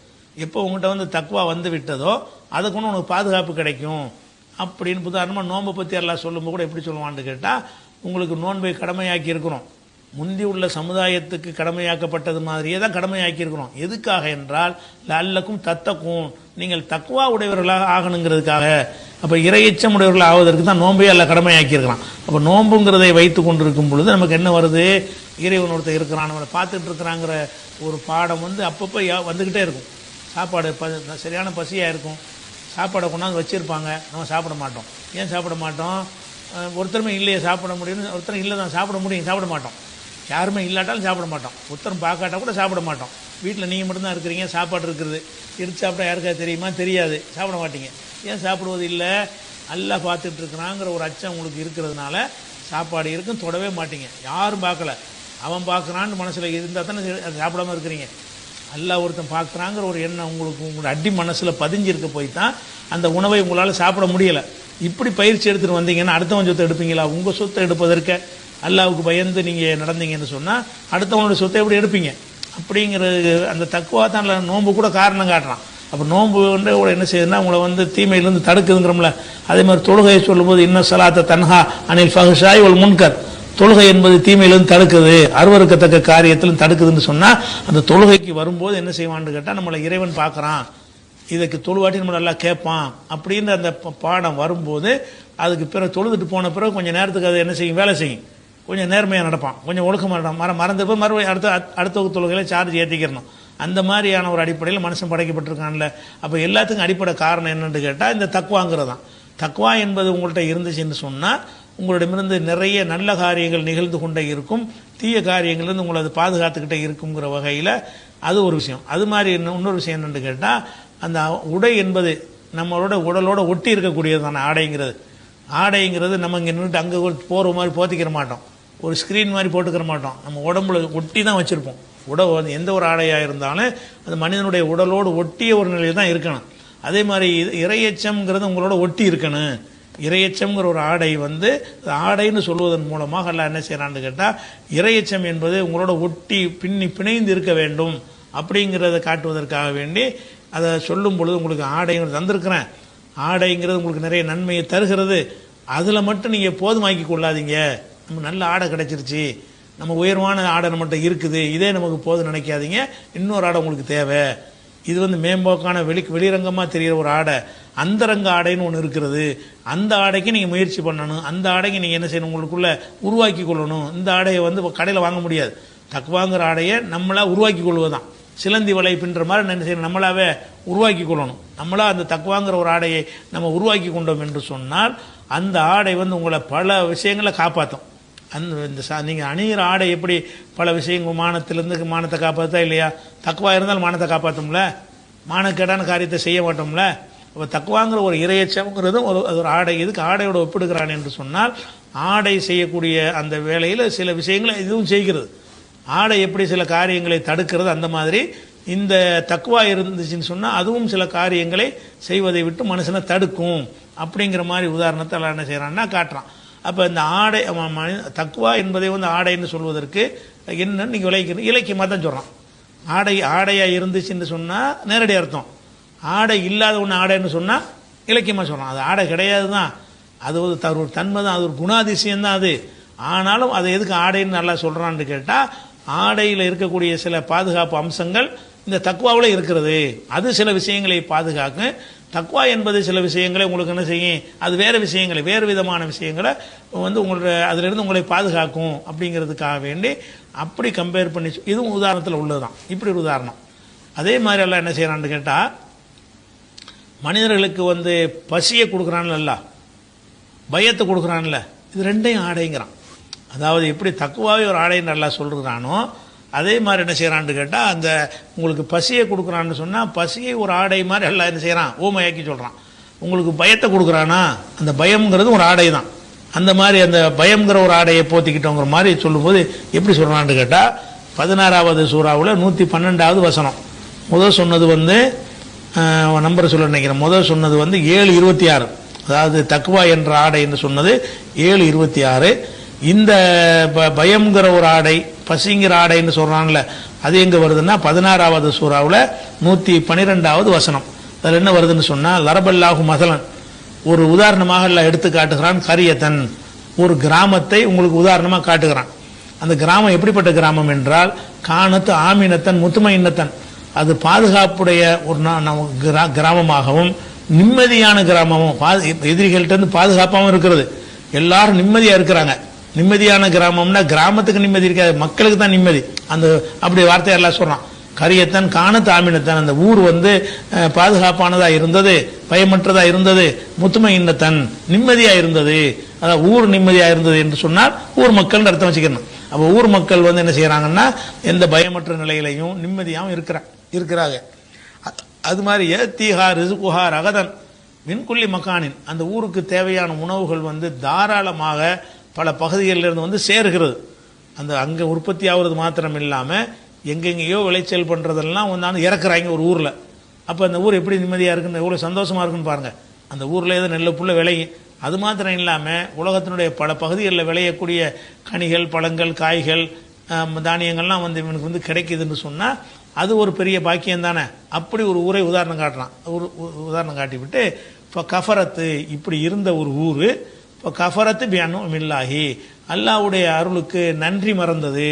எப்போ உங்கள்கிட்ட வந்து தக்வா வந்து விட்டதோ அதை கொண்டு உனக்கு பாதுகாப்பு கிடைக்கும் அப்படின்னு. உதாரணமாக நோன்பை பற்றி எல்லாம் சொல்லும்போது கூட எப்படி சொல்லுவான்னு கேட்டால், உங்களுக்கு நோன்பை கடமையாக்கி இருக்கிறோம், முந்தி உள்ள சமுதாயத்துக்கு கடமையாக்கப்பட்டது மாதிரியே தான் கடமையாக்கி இருக்கிறோம். எதுக்காக என்றால் லல்லக்கும் தத்தக்கும், நீங்கள் தக்வா உடையவர்களாக ஆகணுங்கிறதுக்காக. அப்போ இறையச்சம் உடையவர்கள் ஆவதற்கு தான் நோன்பையே எல்லாம் கடமையாக்கி இருக்கலாம். அப்போ நோன்புங்கிறதை வைத்து கொண்டிருக்கும் பொழுது நமக்கு என்ன வருது, இறைவன் ஒருத்தர் இருக்கிறான், நம்மளை பார்த்துட்டு இருக்கிறாங்கிற ஒரு பாடம் வந்து அப்பப்போ வந்துக்கிட்டே இருக்கும். சாப்பாடு சரியான பசியாக இருக்கும், சாப்பாடை கொண்டாந்து வச்சுருப்பாங்க, நம்ம சாப்பிட மாட்டோம். ஏன் சாப்பிட மாட்டோம்? ஒருத்தருமே இல்லையே சாப்பிட முடியும்னு, ஒருத்தரும் இல்லை தான் சாப்பிட முடியும், சாப்பிட மாட்டோம். யாருமே இல்லாட்டாலும் சாப்பிட மாட்டோம், ஒருத்தரும் பார்க்காட்டா கூட சாப்பிட மாட்டோம். வீட்டில் நீங்கள் மட்டும்தான் இருக்கிறீங்க, சாப்பாடு இருக்கிறது, எடுத்து சாப்பிட்டா யாருக்காவது தெரியுமா? தெரியாது, சாப்பிட மாட்டீங்க. ஏன் சாப்பிடுவது இல்லை? நல்லா பார்த்துட்டு இருக்கிறாங்கிற ஒரு அச்சம் உங்களுக்கு இருக்கிறதுனால சாப்பாடு இருக்கும், தொடவே மாட்டீங்க. யாரும் பார்க்கல, அவன் பார்க்குறான்னு மனசில் இருந்தால் தானே சாப்பிடாமல் இருக்கிறீங்க. நல்லா ஒருத்தன் பார்க்குறாங்கிற ஒரு எண்ணம் உங்களோட அடி மனசில் பதிஞ்சிருக்க போய் தான் அந்த உணவை உங்களால் சாப்பிட முடியலை. இப்படி பயிற்சி எடுத்துகிட்டு வந்தீங்கன்னா அடுத்தவன் சொத்தை எடுப்பீங்களா? உங்கள் சொத்தை எடுப்பதற்கு அல்லாவுக்கு பயந்து நீங்கள் நடந்தீங்கன்னு சொன்னால் அடுத்தவனுடைய சொத்தை எப்படி எடுப்பீங்க? அப்படிங்கிறது அந்த தக்குவா தான் நோன்பு கூட காரணம் காட்டுறான். அப்போ நோன்பு வந்து என்ன செய்யுதுன்னா உங்களை வந்து தீமையிலேருந்து தடுக்குதுங்கிறோம்ல. அதே மாதிரி தொழுகையை சொல்லும்போது இன்ன சலாத்த தன்ஹா அனில் ஃபஹ்ஷாய் வல் முன்கர், தொழுகை என்பது தீமையிலிருந்து தடுக்குது, அருவருக்கத்தக்க காரியத்திலும் தடுக்குதுன்னு சொன்னால் அந்த தொழுகைக்கு வரும்போது என்ன செய்வான்னு கேட்டால் நம்மளை இறைவன் பார்க்குறான், இதுக்கு தொழுவாட்டி நம்ம நல்லா கேட்பான் அப்படின்ற அந்த பாடம் வரும்போது அதுக்கு பிறகு தொழுதுட்டு போன பிறகு கொஞ்சம் நேரத்துக்கு அது என்ன செய்யும், வேலை செய்யும். கொஞ்சம் நேர்மையாக நடப்பான், கொஞ்சம் ஒழுக்கமாக மறந்து போய் மறுபடியும் அடுத்த தொழுகையில் சார்ஜ் ஏற்றிக்கிறணும். அந்த மாதிரியான ஒரு அடிப்படையில் மனுஷன் படைக்கப்பட்டிருக்கான்ல. அப்போ எல்லாத்துக்கும் அடிப்படை காரணம் என்னன்னு கேட்டால் இந்த தக்வாங்கிறது தான். தக்வா என்பது உங்கள்கிட்ட இருந்துச்சுன்னு சொன்னால் உங்களிடமிருந்து நிறைய நல்ல காரியங்கள் நிகழ்ந்து கொண்டே இருக்கும், தீய காரியங்கள்லேருந்து உங்களை அது பாதுகாத்துக்கிட்டே இருக்குங்கிற வகையில் அது ஒரு விஷயம். அது மாதிரி இன்னொரு விஷயம் என்னென்னு கேட்டால், அந்த உடை என்பது நம்மளோட உடலோட ஒட்டி இருக்கக்கூடியது தானே ஆடைங்கிறது. ஆடைங்கிறது நம்ம இங்கே நின்றுட்டு அங்கே போகிற மாதிரி போத்திக்கிற மாட்டோம், ஒரு ஸ்க்ரீன் மாதிரி போட்டுக்கிற மாட்டோம், நம்ம உடம்புல ஒட்டி தான் வச்சுருப்போம். எந்த ஒரு ஆடையாக இருந்தாலும் அது மனிதனுடைய உடலோடு ஒட்டிய ஒரு நிலையில் தான் இருக்கணும். அதே மாதிரி இறையச்சம்ங்கிறது உங்களோட ஒட்டி இருக்கணும். இறையச்சம்ங்கிற ஒரு ஆடை வந்து ஆடைன்னு சொல்வதன் மூலமாக எல்லாம் என்ன செய்யறான்னு கேட்டால், இறையச்சம் என்பது உங்களோட ஒட்டி பிணைந்து இருக்க வேண்டும் அப்படிங்கிறத காட்டுவதற்காக வேண்டி அதை சொல்லும் பொழுது உங்களுக்கு ஆடைங்கிறது தந்திருக்கிறேன், ஆடைங்கிறது உங்களுக்கு நிறைய நன்மையை தருகிறது, அதில் மட்டும் நீங்கள் போதுமாக்கி கொள்ளாதீங்க. நம்ம நல்ல ஆடை கிடைச்சிருச்சு, நம்ம உயர்வான ஆடை நம்மகிட்ட இருக்குது, இதே நமக்கு போதும் நினைக்காதீங்க, இன்னொரு ஆடை உங்களுக்கு தேவை. இது வந்து மேம்போக்கான வெளிரங்கமாக தெரிகிற ஒரு ஆடை, அந்தரங்க ஆடைன்னு ஒன்று இருக்கிறது, அந்த ஆடைக்கு நீங்கள் முயற்சி பண்ணணும், அந்த ஆடைக்கு நீங்கள் என்ன செய்யணும், உங்களுக்குள்ள உருவாக்கி கொள்ளணும். இந்த ஆடையை வந்து கடையில் வாங்க முடியாது, தக்வாங்கிற ஆடையை நம்மளா உருவாக்கி கொள்வதுதான். சிலந்தி வலை பின்ற மாதிரி என்ன செய்யணும், நம்மளாவே உருவாக்கி கொள்ளணும். நம்மளா அந்த தக்வாங்கிற ஒரு ஆடையை நம்ம உருவாக்கி கொண்டோம் என்று சொன்னால் அந்த ஆடை வந்து உங்களை பல விஷயங்களை காப்பாற்றும். நீங்கள் அணிகிற ஆடை எப்படி பல விஷயங்கள் மானத்திலிருந்து மானத்தை காப்பாற்றா இல்லையா? தக்குவா இருந்தால் மானத்தை காப்பாற்றும்ல, மானக்கேடான காரியத்தை செய்ய மாட்டோம்ல. அப்போ தக்குவாங்கிற ஒரு இறையச்சம்ங்கிறதும் ஒரு ஆடை. இதுக்கு ஆடையோட ஒப்பிடுகிறான் என்று சொன்னால் ஆடை செய்யக்கூடிய அந்த வேலையில் சில விஷயங்களை இதுவும் செய்கிறது. ஆடை எப்படி சில காரியங்களை தடுக்கிறது, அந்த மாதிரி இந்த தக்குவா இருந்துச்சுன்னு சொன்னால் அதுவும் சில காரியங்களை செய்வதை விட்டு மனுஷனை தடுக்கும். அப்படிங்கிற மாதிரி உதாரணத்தை எல்லாம் என்ன செய்கிறான்னா காட்டுறான். அப்போ இந்த ஆடை தக்குவா என்பதை வந்து ஆடைன்னு சொல்வதற்கு என்னன்னு நீங்கள் இலக்கியமாக தான் சொல்கிறான். ஆடையாக இருந்துச்சுன்னு சொன்னால் நேரடி அர்த்தம், ஆடை இல்லாத ஒன்று ஆடைன்னு சொன்னால் இலக்கியமாக சொல்கிறான். அது ஆடை கிடையாது தான், அது ஒரு தன்மை தான், அது ஒரு குணாதிசயம் தான் அது. ஆனாலும் அதை எதுக்கு ஆடைன்னு நல்லா சொல்கிறான்னு கேட்டால், ஆடையில் இருக்கக்கூடிய சில பாதுகாப்பு அம்சங்கள் இந்த தக்குவாவில் இருக்கிறது, அது சில விஷயங்களை பாதுகாக்கும். தக்குவா என்பது சில விஷயங்களை உங்களுக்கு என்ன செய்யும், அது வேறு விஷயங்களை வேறு விதமான விஷயங்களை வந்து உங்களோட அதிலிருந்து உங்களை பாதுகாக்கும். அப்படிங்கிறதுக்காக வேண்டி அப்படி கம்பேர் பண்ணி இதுவும் உதாரணத்தில் உள்ளது தான். இப்படி ஒரு உதாரணம். அதே மாதிரி எல்லாம் என்ன செய்யறான்னு கேட்டால், மனிதர்களுக்கு வந்து பசியை கொடுக்குறான்ல, பயத்தை கொடுக்குறான்ல, இது ரெண்டையும் ஆடைங்கிறான். அதாவது எப்படி தக்குவாவே ஒரு ஆடைன்னு நல்லா சொல்கிறானோ அதே மாதிரி என்ன செய்கிறான்னு கேட்டால் அந்த உங்களுக்கு பசியை கொடுக்குறான்னு சொன்னால் பசியை ஒரு ஆடை மாதிரி எல்லாம் என்ன செய்கிறான் ஓமையாக்கி சொல்கிறான். உங்களுக்கு பயத்தை கொடுக்குறானா அந்த பயம்ங்கிறது ஒரு ஆடை தான். அந்த மாதிரி அந்த பயம்ங்கிற ஒரு ஆடையை போத்திக்கிட்டோங்கிற மாதிரி சொல்லும்போது எப்படி சொல்கிறான்னு கேட்டால் 16வது சூறாவில் 112வது வசனம் முதல் சொன்னது வந்து நம்பர் சொல்ல நினைக்கிறேன். முதல் சொன்னது வந்து 7:26, அதாவது தக்வா என்ற ஆடை என்று சொன்னது 7:26. இந்த பயம்ங்கிற ஒரு ஆடை பசிங்கிற ஆடைன்னு சொல்றான்ல அது எங்க வருதுன்னா 16வது சூறாவில் 112வது வசனம். அதில் என்ன வருதுன்னு சொன்னா லரபல்லாஹு மசலன், ஒரு உதாரணமாக எல்லாம் எடுத்து காட்டுகிறான். கரியத்தன், ஒரு கிராமத்தை உங்களுக்கு உதாரணமாக காட்டுகிறான். அந்த கிராமம் எப்படிப்பட்ட கிராமம் என்றால் கானத்து ஆமீனத்தன் முத்துமையின்னத்தன், அது பாதுகாப்புடைய ஒரு கிராமமாகவும் நிம்மதியான கிராமமும் எதிரிகள்கிட்ட இருந்து பாதுகாப்பாகவும் இருக்கிறது. எல்லாரும் நிம்மதியா இருக்கிறாங்க. நிம்மதியான கிராமம்னா கிராமத்துக்கு நிம்மதி இருக்காது, மக்களுக்கு தான் நிம்மதி. அந்த அப்படி வார்த்தையெல்லாம் சொல்றான். கரியத்தன் காணத்து ஆமீனத்தன், அந்த ஊர் வந்து பாதுகாப்பானதா இருந்தது, பயமற்றதா இருந்தது, முத்துமை இன்னத்தன் நிம்மதியா இருந்தது. அதாவது ஊர் நிம்மதியா இருந்தது என்று சொன்னால் ஊர் மக்கள் அர்த்தம் வச்சுக்கணும். அப்போ ஊர் மக்கள் வந்து என்ன செய்யறாங்கன்னா எந்த பயமற்ற நிலையிலையும் நிம்மதியாகவும் இருக்கிறாங்க. அது மாதிரி ஏத்தீஹா ரிசுகுஹா ரகதன் மின்குள்ளி மக்கானின், அந்த ஊருக்கு தேவையான உணவுகள் வந்து தாராளமாக பல பகுதிகளிலிருந்து வந்து சேர்கிறது. அந்த அங்கே உற்பத்தி ஆகுறது மாத்திரம் இல்லாமல் எங்கெங்கேயோ விளைச்சல் பண்ணுறதெல்லாம் வந்து இறக்குறாங்க ஒரு ஊரில். அப்போ அந்த ஊர் எப்படி நிம்மதியாக இருக்குன்னு எவ்வளோ சந்தோஷமாக இருக்குன்னு பாருங்கள். அந்த ஊரில் ஏதோ நெல்லை புள்ள விளையும். அது மாத்திரம் இல்லாமல் உலகத்தினுடைய பல பகுதிகளில் விளையக்கூடிய கனிகள் பழங்கள் காய்கள் தானியங்கள்லாம் வந்து இவனுக்கு வந்து கிடைக்குதுன்னு சொன்னால் அது ஒரு பெரிய பாக்கியம் தானே. அப்படி ஒரு ஊரை உதாரணம் காட்டுறான். ஒரு உதாரணம் காட்டிவிட்டு இப்போ கஃபரத்து, இப்படி இருந்த ஒரு ஊர் இப்போ கஃபரத்து பியானு மில்லாஹி, அல்லாஹ்வுடைய அருளுக்கு நன்றி மறந்தது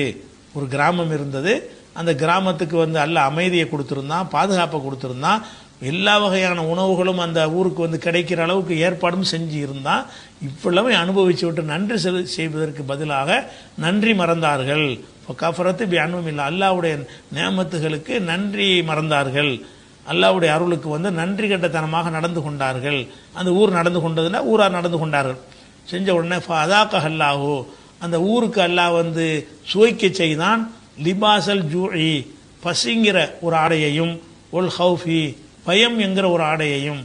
ஒரு கிராமம் இருந்தது. அந்த கிராமத்துக்கு வந்து அல்லாஹ் அமைதியை கொடுத்துருந்தான், பாதுகாப்பை கொடுத்துருந்தான், எல்லா வகையான உணவுகளும் அந்த ஊருக்கு வந்து கிடைக்கிற அளவுக்கு ஏற்பாடும் செஞ்சு இருந்தான். இவ்வளவு அனுபவிச்சு விட்டு நன்றி செய்வதற்கு பதிலாக நன்றி மறந்தார்கள். இப்போ கஃபரத்து பியானும் இல்லை, அல்லாஹ்வுடைய நேமத்துகளுக்கு நன்றி மறந்தார்கள், அல்லாஹ்வுடைய அருளுக்கு வந்து நன்றி கட்டத்தனமாக நடந்து கொண்டார்கள். அந்த ஊர் நடந்து கொண்டதுன்னா ஊரார் நடந்து கொண்டார்கள். செஞ்ச உடனே அதாக்க அல்லாஹோ, அந்த ஊருக்கு அல்லாஹ் வந்து சுவைக்க செய்தான். லிபாசல் ஜூஇ, பசிங்கிற ஒரு ஆடையையும், ஒல் ஹவுஃபி, பயம் என்கிற ஒரு ஆடையையும்.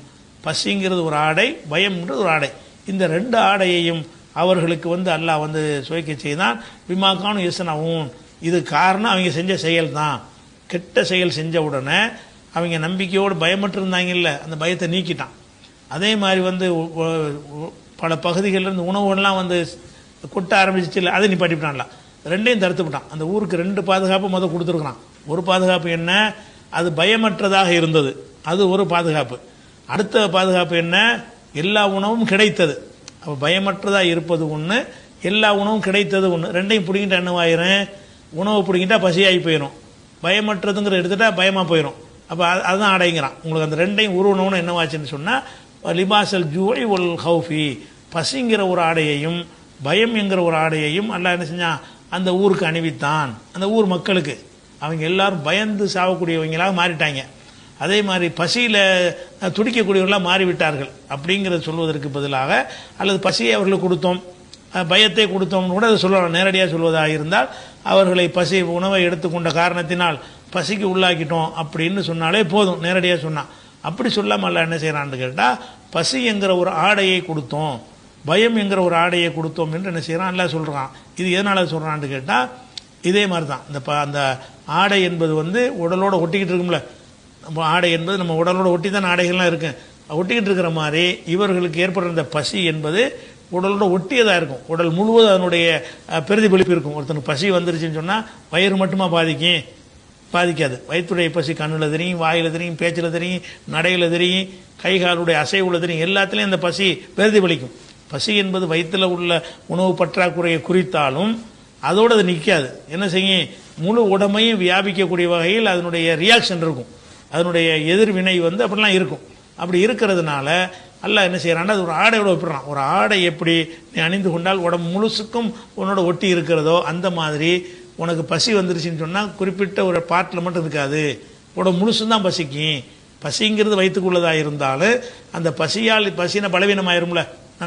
பசிங்கிறது ஒரு ஆடை, பயம்ங்கிறது ஒரு ஆடை. இந்த ரெண்டு ஆடையையும் அவர்களுக்கு வந்து அல்லாஹ் வந்து சுவைக்க செய்தான். பிமாக்கானும் யஸ்னஊன், இது காரணம் அவங்க செஞ்ச செயல் தான். கெட்ட செயல் செஞ்ச உடனே அவங்க நம்பிக்கையோடு பயமற்று இருந்தாங்கல்ல, அந்த பயத்தை நீக்கிட்டான். அதே மாதிரி வந்து பல பகுதிகளிலிருந்து உணவுகள்லாம் வந்து கொட்ட ஆரம்பிச்சிச்சு இல்லை, அதை நிப்பாட்டிவிட்டான்ல. ரெண்டையும் தடுத்து விட்டான். அந்த ஊருக்கு ரெண்டு பாதுகாப்பு முதல் கொடுத்துருக்குறான். ஒரு பாதுகாப்பு என்ன, அது பயமற்றதாக இருந்தது, அது ஒரு பாதுகாப்பு. அடுத்த பாதுகாப்பு என்ன, எல்லா உணவும் கிடைத்தது. அப்போ பயமற்றதாக இருப்பது ஒன்று, எல்லா உணவும் கிடைத்தது ஒன்று. ரெண்டையும் பிடிக்கிட்டா என்னவாயிரும், உணவு பிடிக்கிட்டா பசியாகி போயிடும், பயமற்றதுங்கிற எடுத்துட்டா பயமாக போயிடும். அப்போ அதுதான் ஆடைங்கிறான். உங்களுக்கு அந்த ரெண்டையும் உருவணும்னு என்னவாச்சுன்னு சொன்னால் லிபாசல் ஜூஇ ஒல் ஹவுஃபி, பசிங்கிற ஒரு ஆடையையும் பயம் என்கிற ஒரு ஆடையையும் அல்லாஹ் என்ன செஞ்சான் அந்த ஊருக்கு அணிவித்தான். அந்த ஊர் மக்களுக்கு அவங்க எல்லாரும் பயந்து சாவக்கூடியவங்களாக மாறிட்டாங்க. அதே மாதிரி பசியில் துடிக்கக்கூடியவர்களாக மாறிவிட்டார்கள். அப்படிங்கிறத சொல்வதற்கு பதிலாக அல்லது பசியை அவர்களுக்கு கொடுத்தோம், பயத்தை கொடுத்தோம்னு கூட அதை சொல்லலாம். நேரடியாக சொல்வதாக இருந்தால் அவர்களை பசி உணவை எடுத்துக்கொண்ட காரணத்தினால் பசிக்கு உள்ளாக்கிட்டோம் அப்படின்னு சொன்னாலே போதும், நேரடியாக சொன்னான். அப்படி சொல்லாமல் அல்ல என்ன செய்யறான்னு கேட்டால் பசி என்கிற ஒரு ஆடையை கொடுத்தோம், பயம் என்கிற ஒரு ஆடையை கொடுத்தோம் என்று என்ன செய்யறான் அல்ல சொல்றான். இது எதனால சொல்றான்னு கேட்டால் இதே மாதிரி தான். அந்த ஆடை என்பது வந்து உடலோட ஒட்டிக்கிட்டு இருக்கும்ல, நம்ம ஆடை என்பது நம்ம உடலோட ஒட்டி தான் ஆடைகள்லாம் இருக்கு. ஒட்டிக்கிட்டு இருக்கிற மாதிரி இவர்களுக்கு ஏற்படுற இந்த பசி என்பது உடலோட ஒட்டியதாக இருக்கும். உடல் முழுவதும் அதனுடைய பிரதிபலிப்பு இருக்கும். ஒருத்தனுக்கு பசி வந்துருச்சுன்னு சொன்னால் வயிறு மட்டுமா பாதிக்காது. வயிற்றுடைய பசி கண்ணில் தெரியும், வாயில் தெரியும், பேச்சில் தெரியும், நடையில் தெரியும், கை காலுடைய அசைவுல தெரியும், எல்லாத்துலேயும் அந்த பசி பிரதிபலிக்கும். பசி என்பது வயிற்றில் உள்ள உணவு பற்றாக்குறையை குறித்தாலும் அதோடு அது நிற்காது. என்ன செய்யும், முழு உடம்பையும் வியாபிக்கக்கூடிய வகையில் அதனுடைய ரியாக்ஷன் இருக்கும், அதனுடைய எதிர்வினை வந்து அப்படிலாம் இருக்கும். அப்படி இருக்கிறதுனால அல்லாஹ் என்ன செய்யறான்னா அது ஒரு ஆடையோட ஒப்பிடுறான். ஒரு ஆடை எப்படி நீ அணிந்து கொண்டால் உடம்பு முழுசுக்கும் உன்னோட ஒட்டி இருக்கிறதோ அந்த மாதிரி உனக்கு பசி வந்துருச்சுன்னு சொன்னால் குறிப்பிட்ட ஒரு பார்ட்டில் மட்டும் இருக்காது, உடம்பு முழுசும் தான் பசிக்கும். பசிங்கிறது வயிற்றுக்குள்ளதாக இருந்தாலும் அந்த பசியால் பசின பலவீனமாயிரும்ல,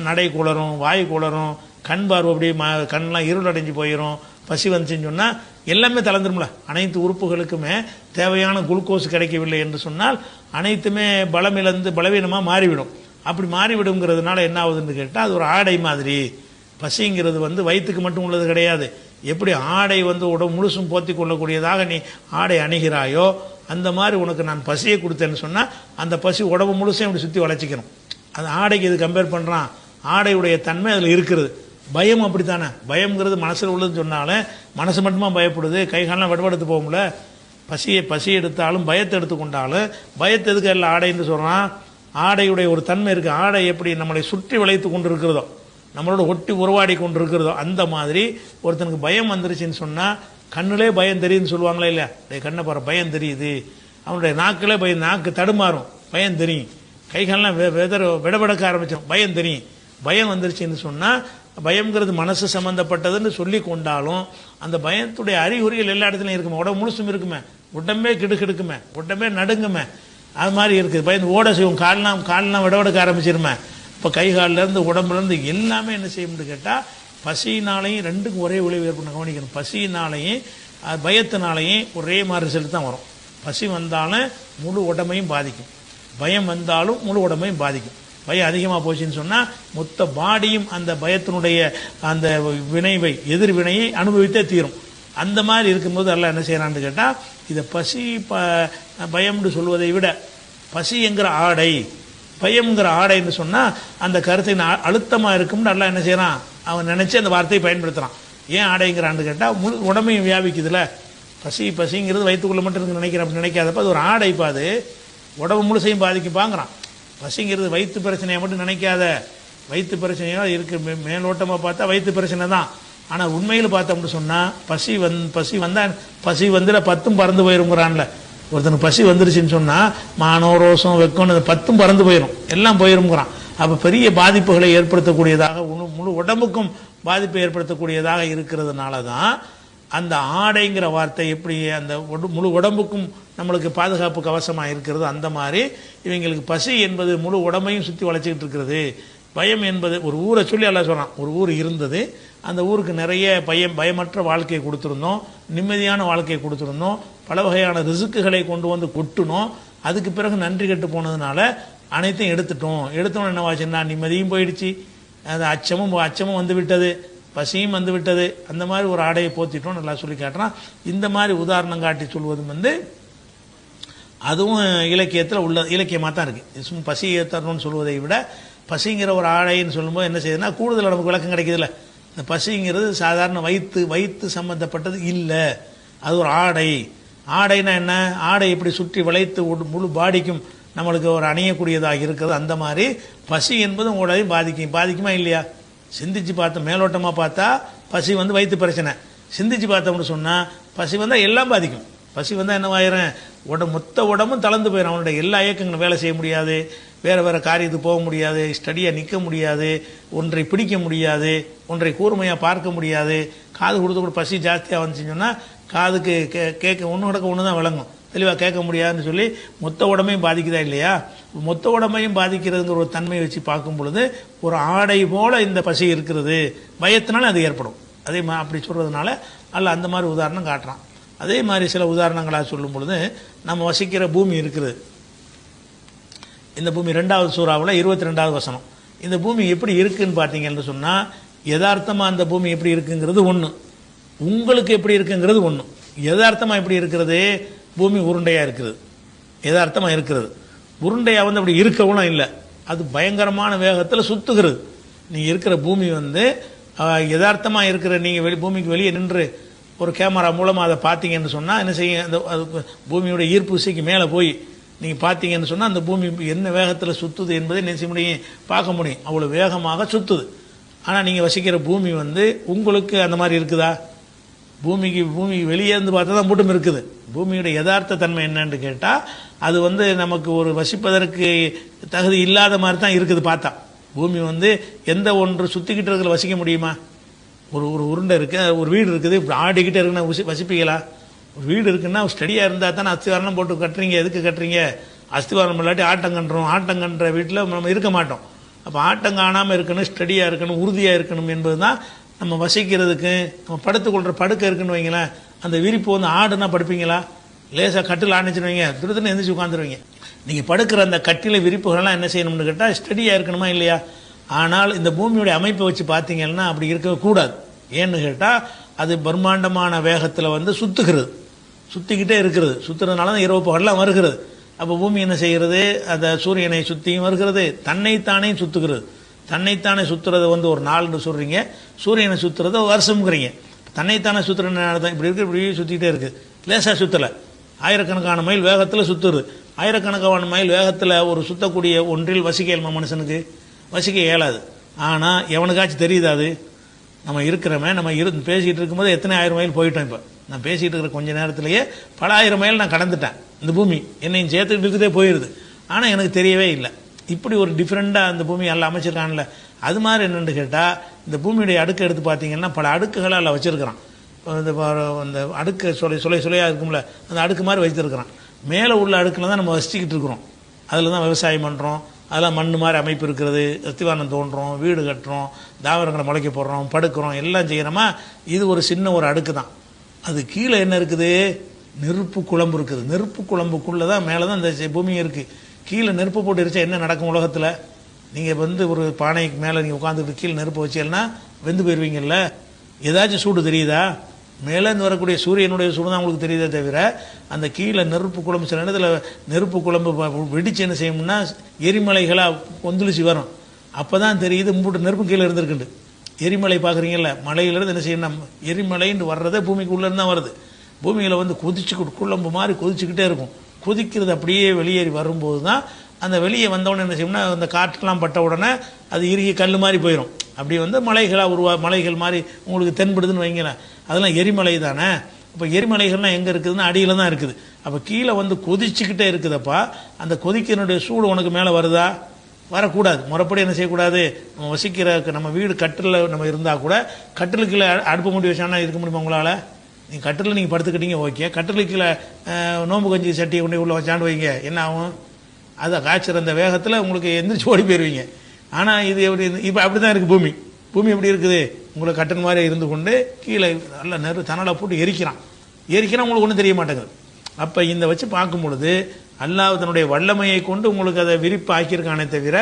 நடை குளரும், வாய் குளரும், கண் பார்வை அப்படியே கண்ணெலாம் இருள் அடைஞ்சு போயிடும், பசி வந்துச்சுன்னு சொன்னால் எல்லாமே தளர்ந்துரும்ல. அனைத்து உறுப்புகளுக்குமே தேவையான குளுக்கோஸ் கிடைக்கவில்லை என்று சொன்னால் அனைத்துமே பலமிழந்து பலவீனமாக மாறிவிடும். அப்படி மாறிவிடுங்கிறதுனால என்ன ஆகுதுன்னு கேட்டால் அது ஒரு ஆடை மாதிரி. பசிங்கிறது வயிற்றுக்கு மட்டும் உள்ளது கிடையாது. எப்படி ஆடை உடம்பு முழுசும் போத்தி கொள்ளக்கூடியதாக நீ ஆடை அணுகிறாயோ அந்த மாதிரி உனக்கு நான் பசியை கொடுத்தேன்னு சொன்னால் அந்த பசி உடம்பு முழுசும் இப்படி சுற்றி வளைச்சிக்கணும். அது ஆடைக்கு இது கம்பேர் பண்ணுறான். ஆடையுடைய தன்மை அதில் இருக்கிறது. பயம் அப்படித்தானே. பயம்ங்கிறது மனசில் உள்ளதுன்னு சொன்னாலும் மனசு மட்டுமா பயப்படுது, கைகாலெலாம் விடவெடுத்து போகும்ல. பசி எடுத்தாலும் பயத்தை எடுத்துக்கொண்டாலும் பயத்தை எதுக்கு எல்லாம் ஆடைன்னு சொல்கிறான். ஆடையுடைய ஒரு தன்மை இருக்குது. ஆடை எப்படி நம்மளை சுற்றி வளைத்து கொண்டு இருக்கிறதோ, நம்மளோட ஒட்டி உருவாடி கொண்டு இருக்கிறதோ அந்த மாதிரி ஒருத்தனுக்கு பயம் வந்துருச்சுன்னு சொன்னால் கண்ணிலே பயம் தெரியுதுன்னு சொல்லுவாங்களே இல்லையா. கண்ணை பாரு பயம் தெரியுது, அவனுடைய நாக்கிலே பயம், நாக்கு தடுமாறும் பயம் தெரியும், கைகாலெலாம் விடவிடக்க ஆரம்பிச்சிடும் பயம் தெரியும். பயம் வந்துருச்சுன்னு சொன்னால் பயம்ங்கிறது மனசு சம்பந்தப்பட்டதுன்னு சொல்லி கொண்டாலும் அந்த பயத்துடைய அறிகுறிகள் எல்லா இடத்துலையும் இருக்குமே. உடம்பு முழுசும் இருக்குமே, உடம்பே கிடுக்கிடுக்குமே, உடம்பே நடுங்குமே. அது மாதிரி இருக்குது. பயந்து ஓட செய்வோம், கால்லாம் விடவிடக்க ஆரம்பிச்சிருமே. இப்போ கை காலிலேருந்து உடம்புலேருந்து எல்லாமே என்ன செய்யும்னு கேட்டால் பசியினாலையும் ரெண்டுக்கும் ஒரே விளைவு ஏற்படும். கவனிக்கணும். பசியினாலையும் பயத்தினாலையும் ஒரே மாதிரி ரிசல்ட் தான் வரும். பசி வந்தாலும் முழு உடம்பையும் பாதிக்கும், பயம் வந்தாலும் முழு உடம்பையும் பாதிக்கும். பயம் அதிகமாக போச்சுன்னு சொன்னால் மொத்த பாடியும் அந்த பயத்தினுடைய அந்த வினைவை எதிர்வினையை அனுபவித்தே தீரும். அந்த மாதிரி இருக்கும்போது எல்லாம் என்ன செய்யறான்னு கேட்டால் இதை பசி பயம்னு சொல்வதை விட பசி என்கிற ஆடை, பயம்ங்கிற ஆடைன்னு சொன்னால் அந்த கருத்தை அழுத்தமாக இருக்கும்னு எல்லாம் என்ன செய்யறான், அவன் நினைச்சு அந்த வார்த்தையை பயன்படுத்துகிறான். ஏன் ஆடைங்கிறான்னு கேட்டால் முழு உடம்பையும் வியாபிக்குதுல. பசிங்கிறது வயிற்றுக்குள்ள மட்டும் இருக்கு நினைக்கிறேன், அப்படி நினைக்காதப்ப அது ஒரு ஆடைப்பா, அது உடம்பு முழுசையும் பாதிக்குப்பாங்கிறான். பசிங்கிறது வயிற்று பிரச்சனையை மட்டும் நினைக்காத, வயிற்று பிரச்சனையோ இருக்கு, மேலோட்டமாக பார்த்தா வயிற்று பிரச்சனை தான். ஆனால் உண்மையில் பார்த்தோம்னு சொன்னால் பசி வந்தால் பசி வந்துட 10 பறந்து போயிருங்கிறான்ல. ஒருத்தனுக்கு பசி வந்துருச்சுன்னு சொன்னால் மானோ ரோசம் வெக்கம்னு 10 பறந்து போயிடும், எல்லாம் போயிருங்கிறான். அப்போ பெரிய பாதிப்புகளை ஏற்படுத்தக்கூடியதாக முழு உடம்புக்கும் பாதிப்பை ஏற்படுத்தக்கூடியதாக இருக்கிறதுனால தான் அந்த ஆடைங்கிற வார்த்தை எப்படி அந்த முழு உடம்புக்கும் நம்மளுக்கு பாதுகாப்பு கவசமாக இருக்கிறது. அந்த மாதிரி இவங்களுக்கு பசி என்பது முழு உடம்பையும் சுற்றி வளைச்சிக்கிட்டு இருக்கிறது. பயம் என்பது ஒரு ஊரை சொல்லி எல்லாம் சொல்கிறான். ஒரு ஊர் இருந்தது, அந்த ஊருக்கு நிறைய பயமற்ற வாழ்க்கையை கொடுத்துருந்தோம், நிம்மதியான வாழ்க்கையை கொடுத்துருந்தோம், பல வகையான ரிசுக்குகளை கொண்டு வந்து கொட்டினோம். அதுக்கு பிறகு நன்றி கெட்டு போனதுனால அனைத்தையும் எடுத்தோம் என்னவாச்சுன்னா நிம்மதியும் போயிடுச்சு, அது அச்சமும் வந்து விட்டது, பசியும் வந்து விட்டது. அந்த மாதிரி ஒரு ஆடையை போத்திட்டோம் நல்லா சொல்லி காட்டுறான். இந்த மாதிரி உதாரணம் காட்டி சொல்வதும் அதுவும் இலக்கியத்தில் உள்ள இலக்கியமாக தான் இருக்குது. சும்மா பசி ஏற்றணும்னு சொல்வதை விட பசிங்கிற ஒரு ஆடைன்னு சொல்லும்போது என்ன செய்யுதுன்னா கூடுதல் நமக்கு விளக்கம் கிடைக்குதுல்ல. இந்த பசிங்கிறது சாதாரண வயிற்று சம்பந்தப்பட்டது இல்லை, அது ஒரு ஆடை. ஆடைனா என்ன, ஆடை இப்படி சுற்றி வளைத்து முழு பாடிக்கும் நம்மளுக்கு ஒரு அணியக்கூடியதாக இருக்கிறது. அந்த மாதிரி பசி என்பது உங்களையும் பாதிக்குமா இல்லையா? சிந்திச்சு பார்த்தோம், மேலோட்டமாக பார்த்தா பசி வயிற்று பிரச்சனை. சிந்திச்சு பார்த்தோம்னு சொன்னால் பசி வந்தால் எல்லாம் பாதிக்கும். பசி வந்தால் என்னவாயிரும், மொத்த உடம்பும் தளர்ந்து போயிடும். அவனுடைய எல்லா இயக்கங்களும் வேலை செய்ய முடியாது, வேறு காரியத்துக்கு போக முடியாது, ஸ்டடியாக நிற்க முடியாது, ஒன்றை பிடிக்க முடியாது, ஒன்றை கூர்மையாக பார்க்க முடியாது. காது கொடுத்து கூட பசி ஜாஸ்தியாக வந்துச்சுன்னு சொன்னால் காதுக்கு கேட்க ஒன்று கிடக்க ஒன்று தான் விளங்கும், தெளிவாக கேட்க முடியாதுன்னு சொல்லி மொத்த உடம்பையும் பாதிக்குதா இல்லையா? மொத்த உடம்பையும் பாதிக்கிறதுங்கிற ஒரு தன்மையை வச்சு பார்க்கும் பொழுது ஒரு ஆடை போல இந்த பசி இருக்கிறது, பயத்தினால அது ஏற்படும். அதே அப்படி சொல்கிறதுனால அல்ல அந்த மாதிரி உதாரணம் காட்டுறான். அதே மாதிரி சில உதாரணங்களாக சொல்லும் பொழுது நம்ம வசிக்கிற பூமி இருக்குது. இந்த பூமி 2வது சூறாவில் 22வது வசனம். இந்த பூமி எப்படி இருக்குன்னு பார்த்தீங்கன்னு சொன்னால் யதார்த்தமாக அந்த பூமி எப்படி இருக்குங்கிறது ஒன்று, உங்களுக்கு எப்படி இருக்குங்கிறது ஒன்று. யதார்த்தமாக எப்படி இருக்கிறது, பூமி உருண்டையாக இருக்குது, யதார்த்தமாக இருக்கிறது. உருண்டையாக அப்படி இருக்கவும் இல்லை, அது பயங்கரமான வேகத்தில் சுற்றுகிறது. நீங்கள் இருக்கிற பூமி யதார்த்தமாக இருக்கிற நீங்கள் பூமிக்கு வெளியே நின்று ஒரு கேமரா மூலமாக அதை பார்த்தீங்கன்னு சொன்னால் என்ன செய்ய, அந்த பூமியோட ஈர்ப்பு விசைக்கு மேலே போய் நீங்கள் பார்த்தீங்கன்னு சொன்னால் அந்த பூமி என்ன வேகத்தில் சுற்றுது என்பதை நினைச்ச முடியும், பார்க்க முடியும். அவ்வளோ வேகமாக சுற்றுது. ஆனால் நீங்கள் வசிக்கிற பூமி உங்களுக்கு அந்த மாதிரி இருக்குதா? பூமி வெளியே இருந்து பார்த்தா தான் மட்டும் இருக்குது. பூமியுடைய யதார்த்த தன்மை என்னன்னு கேட்டால் அது நமக்கு ஒரு வசிப்பதற்கு தகுதி இல்லாத மாதிரி தான் இருக்குது. பார்த்தா பூமி எந்த ஒன்று சுற்றிக்கிட்டு இருக்கிற வசிக்க முடியுமா? ஒரு உருண்டை இருக்கு, ஒரு வீடு இருக்குது, இப்படி ஆடிக்கிட்டே இருக்குன்னா வசிப்பீங்களா? ஒரு வீடு இருக்குன்னா ஸ்டடியாக இருந்தால் தானே அஸ்திவாரம் போட்டு கட்டுறீங்க. எதுக்கு கட்டுறீங்க? அஸ்திவாரம் இல்லாட்டி ஆட்டம் கன்ற வீட்டில் நம்ம இருக்க மாட்டோம். அப்போ ஆட்டம் காணாமல் இருக்கணும், ஸ்டடியாக இருக்கணும், உறுதியாக இருக்கணும் என்பது தான் நம்ம வசிக்கிறதுக்கு. நம்ம படுத்துக்கொள்கிற படுக்கை இருக்குன்னு வைங்களேன், அந்த விரிப்பு வந்து ஆடுனா படுப்பீங்களா? லேசாக கட்டில் ஆணிச்சுன்னு வைங்க, திருத்துன்னு எந்திரிச்சு உட்காந்துருவீங்க. நீங்கள் படுக்கிற அந்த கட்டில விரிப்புகள்லாம் என்ன செய்யணும்னு கேட்டால் ஸ்டடியாக இருக்கணுமா இல்லையா? ஆனால் இந்த பூமியுடைய அமைப்பை வச்சு பார்த்தீங்கன்னா அப்படி இருக்கக்கூடாது. ஏன்னு கேட்டால் அது பிரம்மாண்டமான வேகத்தில் வந்து சுற்றுகிறது, சுற்றிக்கிட்டே இருக்கிறது. சுற்றுறதுனால தான் இரவு பகல்லாம் வருகிறது. அப்போ பூமி என்ன செய்கிறது? அந்த சூரியனை சுற்றியும் வருகிறது, தன்னைத்தானே சுற்றுகிறது. தன்னைத்தானே சுற்றுறது வந்து ஒரு நாள்னு சொல்கிறீங்க, சூரியனை சுற்றுறது வருஷம்ங்கிறீங்க. தன்னைத்தானே சுற்றுறது இப்படி இருக்கு, இப்படி சுற்றிக்கிட்டே இருக்குது, லேசாக சுற்றலை, ஆயிரக்கணக்கான மைல் வேகத்தில் சுற்றுறது. ஆயிரக்கணக்கான மைல் வேகத்தில் ஒரு சுற்றக்கூடிய ஒன்றில் வசிக்க இயலுமா? மனுஷனுக்கு வசிக்க இயலாது. ஆனால் எவனுக்காச்சும் தெரியுது அது நம்ம இருக்கிறோமே, நம்ம பேசிகிட்டு இருக்கும்போது எத்தனை ஆயிரம் மைல் போயிட்டோம். இப்போ நான் பேசிகிட்டு இருக்கிற கொஞ்சம் நேரத்திலேயே பல ஆயிரம் மைல் நான் கடந்துட்டேன். இந்த பூமி என்னையும் சேர்த்துக்கிட்டு இருக்குதே போயிடுது, ஆனால் எனக்கு தெரியவே இல்லை. இப்படி ஒரு டிஃப்ரெண்ட்டாக அந்த பூமி எல்லாம் அமைச்சிருக்கான்ல. அது மாதிரி என்னென்னு கேட்டால் இந்த பூமியுடைய அடுக்கு எடுத்து பார்த்தீங்கன்னா பல அடுக்குகளை எல்லாம் வச்சுருக்கிறான். அந்த அடுக்கு சுளையாக இருக்கும்ல, அந்த அடுக்கு மாதிரி வச்சுருக்கிறான். மேலே உள்ள அடுக்கில் தான் நம்ம வசிச்சுக்கிட்டு இருக்கிறோம். அதில் தான் விவசாயம் பண்ணுறோம், அதெல்லாம் மண் மாதிரி அமைப்பு இருக்கிறது, அஸ்திவாரம் தோன்றோம், வீடு கட்டுறோம், தாவரங்களை முளைக்க போடுறோம், படுக்கிறோம், எல்லாம் செய்கிறோமா. இது ஒரு சின்ன ஒரு அடுக்கு தான். அது கீழே என்ன இருக்குது? நெருப்பு குழம்பு இருக்குது. நெருப்பு குழம்புக்குள்ளே தான் மேலே தான் இந்த பூமி இருக்குது. கீழே நெருப்பு போட்டு எரிச்சா என்ன நடக்கும் உலகத்தில்? நீங்கள் வந்து ஒரு பானைக்கு மேலே நீங்கள் உட்காந்துட்டு கீழே நெருப்பு வச்சீங்கன்னா வெந்து போயிடுவீங்கல்ல. ஏதாச்சும் சூடு தெரியுதா? மேலேருந்து வரக்கூடிய சூரியனுடைய சூடு தான் உங்களுக்கு தெரியுதே தவிர அந்த கீழே நெருப்பு குழம்பு சில இடத்துல நெருப்பு குழம்பு வெடிச்சு என்ன செய்யணும்னா எரிமலைகளாக கொந்தளிச்சு வரும். அப்போ தான் தெரியுது மூட்டு நெருப்பு கீழே இருந்திருக்குண்டு. எரிமலை பார்க்குறீங்கல்ல, மலையிலேருந்து என்ன செய்யணும், எரிமலைன்னு வர்றதே பூமிக்கு உள்ளேருந்து தான் வருது. பூமியில் வந்து குழம்பு மாதிரி கொதிச்சுக்கிட்டே இருக்கும். கொதிக்கிறது அப்படியே வெளியேறி வரும்போது தான் அந்த வெளியே வந்தவுடனே என்ன செய்யணும்னா அந்த காற்றுலாம் பட்ட உடனே அது இறுகி கல் மாதிரி போயிடும். அப்படி வந்து மலைகளாக மலைகள் மாதிரி உங்களுக்கு தென்படுதுன்னு வைங்களேன். அதெல்லாம் எரிமலை தானே. அப்போ எரிமலைகள்லாம் எங்கே இருக்குதுன்னா அடியில் தான் இருக்குது. அப்போ கீழே வந்து கொதிச்சுக்கிட்டே இருக்குதப்பா. அந்த கொதிக்கினுடைய சூடு உனக்கு மேலே வருதா? வரக்கூடாது. முறைப்படி என்ன செய்யக்கூடாது? நம்ம வசிக்கிற நம்ம வீடு கட்டில் நம்ம இருந்தால் கூட கட்டிலுக்கு கீழே அடுப்பு மூடி வச்சானா இருக்க முடியுமா உங்களால்? நீங்கள் கட்டில் நீங்கள் படுத்துக்கிட்டீங்க ஓகே, கட்டிலுக்கு கீழே நோம்பு கஞ்சி சட்டியை கொண்டு உள்ள வச்சாண்டு வைங்க, என்ன ஆகும்? அதை காய்ச்சற அந்த வேகத்தில் உங்களுக்கு எந்திரிச்சு ஓடி போயிடுவீங்க. ஆனால் இது எப்படி? இப்போ அப்படி தான் இருக்குது பூமி. பூமி எப்படி இருக்குது? உங்களை கட்டன் மாதிரி இருந்து கொண்டு கீழே நல்ல தணலை போட்டு எரிக்கிறான் உங்களுக்கு ஒன்றும் தெரிய மாட்டேங்குது. அப்போ இந்த வச்சு பார்க்கும் பொழுது அல்லாஹ் தன்னுடைய வல்லமையை கொண்டு உங்களுக்கு அதை விரிப்பு ஆக்கியிருக்கானே தவிர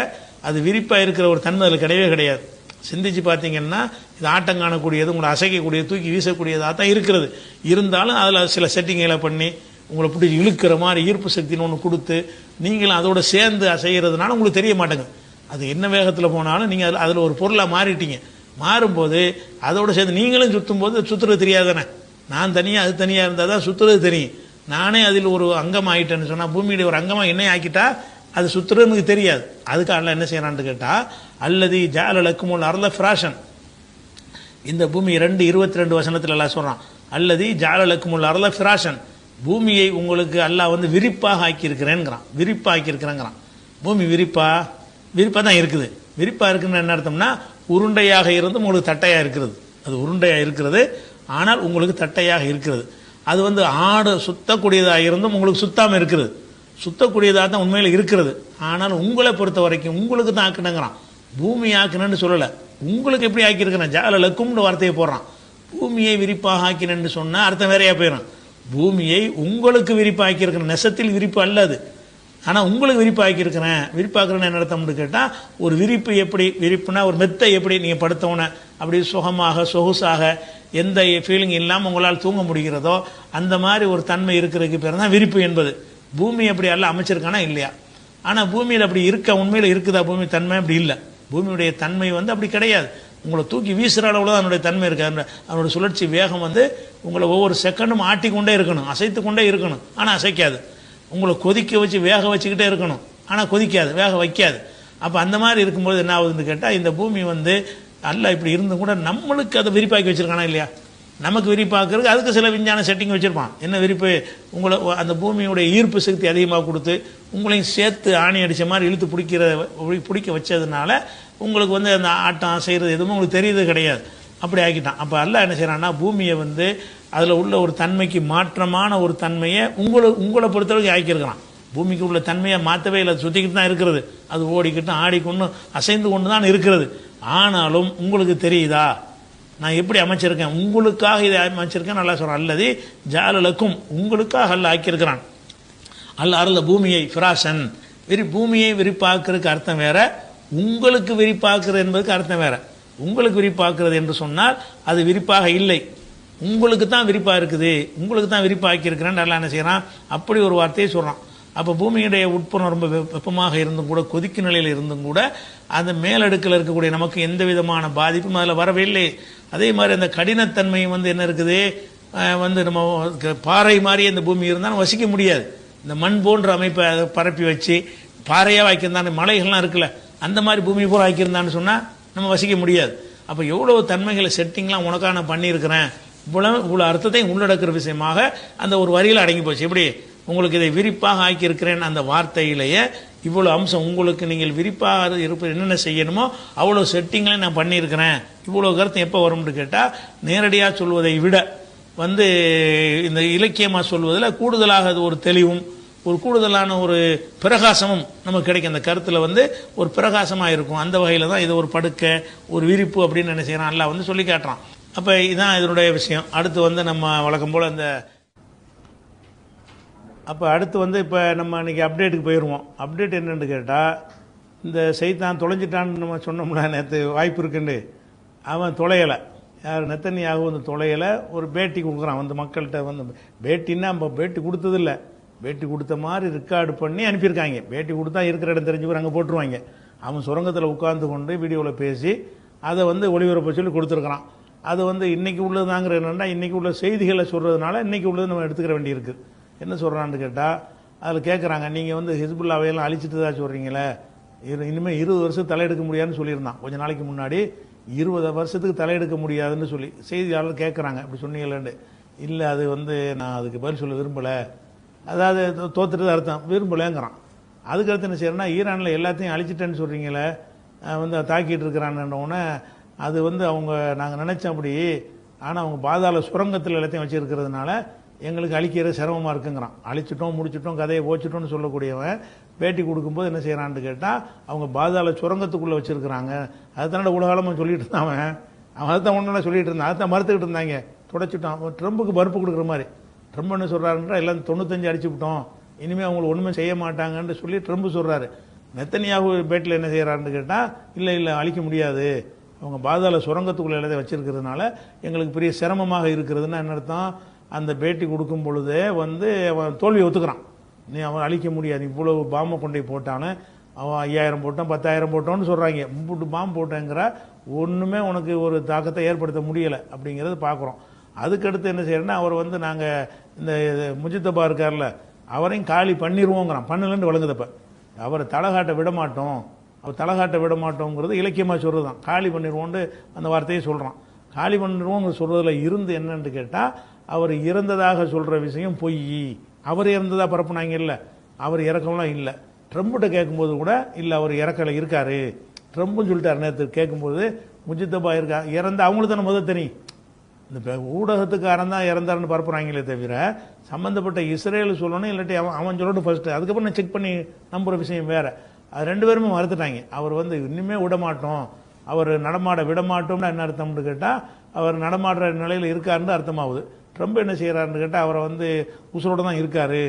அது விரிப்பாக இருக்கிற ஒரு தன்மை அதில் கிடையவே கிடையாது. சிந்திச்சு பார்த்தீங்கன்னா இது ஆட்டம் காணக்கூடியது, உங்களை அசைக்கக்கூடியது, தூக்கி வீசக்கூடியதாக தான் இருக்கிறது. இருந்தாலும் அதில் சில செட்டிங்களை பண்ணி உங்களை பிடிச்சி இழுக்கிற மாதிரி ஈர்ப்பு சக்தின்னு ஒன்று கொடுத்து நீங்களும் அதோட சேர்ந்து அசைகிறதுனால உங்களுக்கு தெரிய மாட்டேங்குது. அது என்ன வேகத்தில் போனாலும் நீங்கள் அதில் ஒரு பொருளாக மாறிட்டீங்க. மாறும்போது அதோடு சேர்ந்து நீங்களும் சுற்றும் போது சுற்றுறது தெரியாதானே. நான் தனியாக அது தனியாக இருந்தால் தான் சுற்றுறது தெரியும். நானே அதில் ஒரு அங்கம் ஆகிட்டேன்னு சொன்னால் பூமியுடைய ஒரு அங்கமாக என்னை ஆக்கிட்டா அது சுற்றுறது எனக்கு தெரியாது. அதுக்கு அல்ல என்ன செய்யறான்னு கேட்டால் அல்லது ஜாலலக்குமுல் அர்ல ஃபிராஷன். இந்த பூமி 2:22 வசனத்தில் எல்லாம் சொல்கிறான். அல்லது ஜாலலக்குமுல் அர்ல ஃபிராஷன், பூமியை உங்களுக்கு அல்லாஹ் வந்து விரிப்பாக ஆக்கியிருக்கிறேங்கிறான். விரிப்பாக ஆக்கியிருக்கிறேங்கிறான். பூமி விரிப்பாக தான் இருக்குது. விரிப்பாக இருக்குன்னு என்ன அர்த்தம்னா உருண்டையாக இருந்து உங்களுக்கு தட்டையாக இருக்கிறது. அது உருண்டையாக இருக்கிறது, ஆனால் உங்களுக்கு தட்டையாக இருக்கிறது. அது வந்து ஆடு சுத்தக்கூடியதாக இருந்தும் உங்களுக்கு சுத்தாமல் இருக்கிறது. சுத்தக்கூடியதாக தான் உண்மையில் இருக்கிறது. ஆனால் உங்களை பொறுத்த வரைக்கும் உங்களுக்கு தான் ஆக்கினங்கிறான். பூமி ஆக்கினன்னு சொல்லலை, உங்களுக்கு எப்படி ஆக்கியிருக்கிறேன். ஜாலலக்கும்னு வார்த்தையை போடுறான். பூமியை விரிப்பாக ஆக்கினன்னு சொன்னால் அர்த்தம் வேறையா போயிடும். பூமியை உங்களுக்கு விரிப்பு ஆக்கியிருக்கிறேன், நெசத்தில் விரிப்பு அல்லது, ஆனால் உங்களுக்கு விரிப்பு ஆக்கியிருக்கிறேன். விரிப்பாக்குறேன்னு என்ன அர்த்தம்னு கேட்டால் ஒரு விரிப்பு எப்படி, விரிப்புனா ஒரு மெத்தை எப்படி நீங்கள் படுத்தவன அப்படி சுகமாக சொகுசாக எந்த ஃபீலிங் இல்லாமல் உங்களால் தூங்க முடிகிறதோ அந்த மாதிரி ஒரு தன்மை இருக்கிறதுக்கு பேர் தான் விரிப்பு என்பது. பூமி அப்படி எல்லாம் அமைச்சிருக்கானா இல்லையா? ஆனால் பூமியில் அப்படி இருக்க உண்மையில் இருக்குதா? பூமி தன்மை அப்படி இல்லை. பூமியுடைய தன்மை வந்து அப்படி கிடையாது. உங்களை தூக்கி வீசுகிற அளவில் தான் அதனுடைய தன்மை இருக்குது. அதனோட சுழற்சி வேகம் வந்து உங்களை ஒவ்வொரு செகண்டும் ஆட்டிக்கொண்டே இருக்கணும், அசைத்து கொண்டே இருக்கணும், ஆனால் அசைக்காது. உங்களை கொதிக்க வச்சு வேக வச்சுக்கிட்டே இருக்கணும், ஆனால் கொதிக்காது, வேக வைக்காது. அப்போ அந்த மாதிரி இருக்கும்போது என்ன ஆகுதுன்னு கேட்டால் இந்த பூமி வந்து அல்லாஹ் இப்படி இருந்தும் கூட நம்மளுக்கு அதை விரிப்பாக்கி வச்சுருக்கானா இல்லையா? நமக்கு விரிப்பாக்குறதுக்கு அதுக்கு சில விஞ்ஞான செட்டிங் வச்சுருப்பான். என்ன விரிப்பு? உங்களை அந்த பூமியுடைய ஈர்ப்பு சக்தி அதிகமாக கொடுத்து உங்களையும் சேர்த்து ஆணி அடித்த மாதிரி இழுத்து பிடிக்க வச்சதுனால உங்களுக்கு வந்து அந்த ஆட்டம் செய்கிறது எதுவுமே உங்களுக்கு தெரியுது கிடையாது. அப்படி ஆக்கிட்டான். அப்போ அல்லாஹ் என்ன செய்கிறான்னா பூமியை வந்து அதில் உள்ள ஒரு தன்மைக்கு மாற்றமான ஒரு தன்மையை உங்களை பொறுத்தளவுக்கு ஆக்கியிருக்கிறான். பூமிக்கு உள்ள தன்மையை மாற்றவே இல்லை, அது சுற்றிக்கிட்டு தான் இருக்கிறது, அது ஓடிக்கிட்டு ஆடிக்கொண்டு அசைந்து கொண்டு தான் இருக்கிறது. ஆனாலும் உங்களுக்கு தெரியுதா நான் எப்படி அமைச்சிருக்கேன், உங்களுக்காக இதை அமைச்சிருக்கேன் நல்லா சொல்கிறேன். அல்லது ஜாலலக்கும் உங்களுக்காக அல்ல ஆக்கியிருக்கிறான். அல்ல அருள பூமியை ஃபிராசன் பூமியை விரிப்பாக்குறதுக்கு அர்த்தம் வேற, உங்களுக்கு விரிப்பாக்குறது என்பதுக்கு அர்த்தம் வேற. உங்களுக்கு விரிப்பாக்குறது என்று சொன்னால் அது விரிப்பாக இல்லை, உங்களுக்கு தான் விரிப்பாக இருக்குது, உங்களுக்கு தான் விரிப்பாக்கி இருக்கிறேன் நல்லா என்ன செய்யறான், அப்படி ஒரு வார்த்தையை சொல்கிறான். அப்போ பூமியுடைய உட்புறம் ரொம்ப வெப்பமாக இருந்தும் கூட, கொதிக்கும் நிலையில் இருந்தும் கூட, அந்த மேலடுக்கில் இருக்கக்கூடிய நமக்கு எந்த விதமான பாதிப்பும் அதில் வரவில்லை. அதே மாதிரி அந்த கடினத்தன்மையும் என்ன இருக்குது, நம்ம பாறை மாதிரி இந்த பூமி இருந்தாலும் வசிக்க முடியாது. இந்த மண் போன்ற அமைப்பை பரப்பி வச்சு பாறையாக வாக்கியிருந்தான்னு, மலைகள்லாம் இருக்குல்ல, அந்த மாதிரி பூமி பூரா ஆக்கியிருந்தான்னு சொன்னால் நம்ம வசிக்க முடியாது. அப்போ எவ்வளவு தன்மைகளை செட்டிங்லாம் உனக்காக நான் பண்ணியிருக்கிறேன், இவ்வளோ அர்த்தத்தையும் உள்ளடக்கிற விஷயமாக அந்த ஒரு வரியில் அடங்கி போச்சு. எப்படி உங்களுக்கு இதை விரிப்பாக ஆக்கியிருக்கிறேன் அந்த வார்த்தையிலேயே இவ்வளோ அம்சம், உங்களுக்கு நீங்கள் விரிப்பாக இருப்ப என்னென்ன செய்யணுமோ அவ்வளோ செட்டிங்களையும் நான் பண்ணியிருக்கிறேன். இவ்வளோ கருத்து எப்போ வரும்னு கேட்டால், நேரடியாக சொல்வதை விட இந்த இலக்கியமாக சொல்வதில் கூடுதலாக அது ஒரு தெளிவும் ஒரு கூடுதலான ஒரு பிரகாசமும் நமக்கு கிடைக்கும். அந்த கருத்தில் ஒரு பிரகாசமாக இருக்கும். அந்த வகையில் தான் இது ஒரு படுக்கை, ஒரு விரிப்பு அப்படின்னு என்ன செய்யறான் அல்லாஹ் சொல்லி காட்டுறான். அப்போ இதுதான் இதனுடைய விஷயம். அடுத்து நம்ம வழக்கம் போல் அடுத்து இப்போ நம்ம இன்னைக்கு அப்டேட்டுக்கு போயிடுவோம். அப்டேட் என்னன்னு கேட்டால், இந்த செய்தான் தொலைஞ்சிட்டான்னு நம்ம சொன்னோம்னா நேற்று வாய்ப்பு இருக்குண்டு, அவன் தொலையலை. யார் நெத்தனியாகவும் தொலையலை. ஒரு பேட்டி கொடுக்குறான் மக்கள்கிட்ட. பேட்டின்னா பேட்டி கொடுத்ததில்லை, பேட்டி கொடுத்த மாதிரி ரெக்கார்டு பண்ணி அனுப்பியிருக்காங்க. பேட்டி கொடுத்தா இருக்கிற இடம் தெரிஞ்சு அங்கே போட்டுருவாங்க. அவன் சுரங்கத்தில் உட்கார்ந்து கொண்டு வீடியோவில் பேசி அதை ஒளிபரப்ப சொல்லி கொடுத்துருக்குறான். அது இன்னைக்கு உள்ளதாங்கிற என்னென்னா, இன்னைக்கு உள்ள செய்திகளை சொல்கிறதுனால இன்னைக்கு உள்ளது நம்ம எடுத்துக்கிற வேண்டியிருக்கு. என்ன சொல்கிறான்னு கேட்டால், அதில் கேட்குறாங்க, நீங்கள் ஹிஸ்புல்லாவையெல்லாம் அழிச்சிட்டு தான் சொல்கிறீங்களே, இனிமேல் 20 வருஷம் தலையெடுக்க முடியாதுன்னு சொல்லியிருந்தான். கொஞ்ச நாளைக்கு முன்னாடி 20 வருஷத்துக்கு தலையெடுக்க முடியாதுன்னு சொல்லி செய்தியாளர் கேட்குறாங்க, அப்படி சொன்னீங்களேன்னு. இல்லை, அது நான் அதுக்கு பதில் சொல்ல விரும்பலை, அதாவது தோத்துட்டு அர்த்தம், விரும்பலைங்கிறான். அதுக்கடுத்து என்ன செய்யறேன்னா, ஈரானில் எல்லாத்தையும் அழிச்சிட்டேன்னு சொல்கிறீங்களே, தாக்கிட்டு இருக்கிறான்னொன்னே, அது அவங்க நாங்கள் நினச்சோம் அப்படி, ஆனால் அவங்க பாதாள சுரங்கத்தில் எல்லாத்தையும் வச்சுருக்கிறதுனால எங்களுக்கு அழிக்கிறது சிரமமாக இருக்குங்கிறான். அழிச்சிட்டோம் முடிச்சிட்டோம் கதையை போச்சிட்டோம்னு சொல்லக்கூடியவன் பேட்டி கொடுக்கும்போது என்ன செய்கிறான்னு கேட்டால், அவங்க பாதாள சுரங்கத்துக்குள்ளே வச்சுருக்கிறாங்க. அதுதானே உலகாலமாக சொல்லிட்டு இருந்தான் அவன் அதுதான் ஒன்று சொல்லிட்டு இருந்தான், அதுதான் மறுத்துக்கிட்டு இருந்தாங்க. தொடச்சிட்டான். ட்ரம்புக்கு பருப்பு கொடுக்குற மாதிரி. ட்ரம்ப் என்ன சொல்கிறாருன்றா, எல்லாம் 95 அடிச்சு விட்டோம், இனிமேல் அவங்களுக்கு ஒன்றுமே செய்ய மாட்டாங்கன்னு சொல்லி ட்ரம்ப் சொல்கிறாரு. நெத்தனியாகு பேட்டில் என்ன செய்கிறாருன்னு கேட்டால், இல்லை அழிக்க முடியாது, அவங்க பாதாள சுரங்கத்துக்குள்ளே எல்லாத்தையும் வச்சிருக்கிறதுனால எங்களுக்கு பெரிய சிரமமாக இருக்கிறதுன்னா என்ன அர்த்தம், அந்த பேட்டி கொடுக்கும் பொழுதே அவன் தோல்வி ஒத்துக்கிறான். நீ அவன் அழிக்க முடியாது, இவ்வளவு பாம்பை கொண்டே போட்டானு, அவன் 5000 போட்டான் 10,000 போட்டோன்னு சொல்கிறாங்க. முப்பட்டு பாம்பு போட்டேங்கிற ஒன்றுமே உனக்கு ஒரு தாக்கத்தை ஏற்படுத்த முடியலை அப்படிங்கிறது பார்க்குறோம். அதுக்கடுத்து என்ன செய்யறேன்னா, அவர் நாங்கள் இந்த முஜித்தபா இருக்கார்ல, அவரையும் காலி பண்ணிடுவோங்கிறான். பண்ணலன்னு வழங்குதப்ப அவரை தலகாட்ட விட மாட்டோம், அவர் தலகாட்ட விட மாட்டோங்கிறது இலக்கியமாக சொல்கிறது தான். காலி பண்ணிடுவோன்னு அந்த வார்த்தையை சொல்கிறான். காலி பண்ணிடுவோங்கிற சொல்கிறதுல இருந்து என்னன்னு கேட்டால், அவர் இறந்ததாக சொல்கிற விஷயம் பொய். அவர் இறந்ததாக பரப்புனாங்க இல்லை, அவர் இறக்கம்லாம் இல்லை. ட்ரம்ப்கிட்ட கேட்கும்போது கூட இல்லை அவர் இறக்கலை இருக்காரு, ட்ரம்ப்னு சொல்லிட்டார். நேற்று கேட்கும்போது முஜித்தபா இருக்கா இறந்து அவங்களுக்கு தானே முதல் தெரியும். இந்த ஊடகத்துக்காரன் தான் இறந்தாருன்னு பரப்புறாங்களே தவிர, சம்மந்தப்பட்ட இஸ்ரேல் சொல்லணும், இல்லாட்டி அவன் சொல்லணும் ஃபர்ஸ்ட், அதுக்கப்புறம் நான் செக் பண்ணி நம்புகிற விஷயம் வேற. அது 2 பேருமே மறுத்துட்டாங்க. அவர் இனிமே விட மாட்டோம், அவர் நடமாட விட மாட்டோம்னு என்ன அர்த்தம்னு கேட்டால், அவர் நடமாடுற நிலையில் இருக்காருன்னு அர்த்தமாகுது. ட்ரம்ப் என்ன செய்கிறாருன்னு கேட்டால், அவரை உசுரோடு தான் இருக்காரு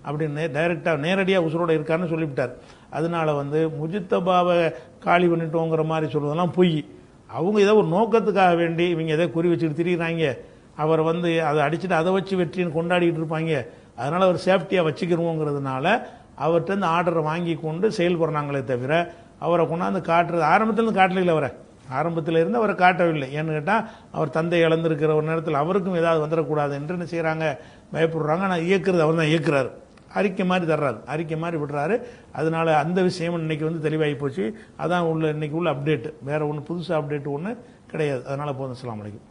அப்படின்னு டைரெக்டாக நேரடியாக உசுரோடு இருக்காருன்னு சொல்லிவிட்டார். அதனால முஜித்தபாவை காலி பண்ணிட்டோங்கிற மாதிரி சொல்வதெல்லாம் பொய். அவங்க ஏதோ ஒரு நோக்கத்துக்காக வேண்டி இவங்க எதோ குறி வச்சுட்டு திரிகிறாங்க. அவர் அதை அடிச்சுட்டு அதை வச்சு வெற்றின்னு கொண்டாடிட்டு இருப்பாங்க. அதனால் அவர் சேஃப்டியாக வச்சுக்கிறோங்கிறதுனால அவர்கிட்ட ஆர்டரை வாங்கி கொண்டு செயல்படுறாங்களே தவிர, அவரை கொண்டாந்து காட்டுறது ஆரம்பத்திலேருந்து காட்டல. அவரை ஆரம்பத்தில் இருந்து அவரை காட்டவில்லை. ஏன்னு கேட்டால், அவர் தந்தை இழந்திருக்கிற ஒரு நேரத்தில் அவருக்கும் ஏதாவது வந்துடக்கூடாது என்று என்ன செய்கிறாங்க, பயப்படுறாங்க. ஆனால் இயக்குறது அவர் தான் இயக்குறாரு, அறிக்கை மாதிரி தர்றாரு, அறிக்கை மாதிரி விடுறாரு. அதனால அந்த விஷயம் இன்னைக்கு தெளிவாகி போச்சு. அதான் இன்னைக்கு உள்ள அப்டேட். வேற ஒன்று புதுசாக அப்டேட் ஒன்று கிடையாது. அதனால போதும். அஸ்ஸலாமு அலைக்கும்.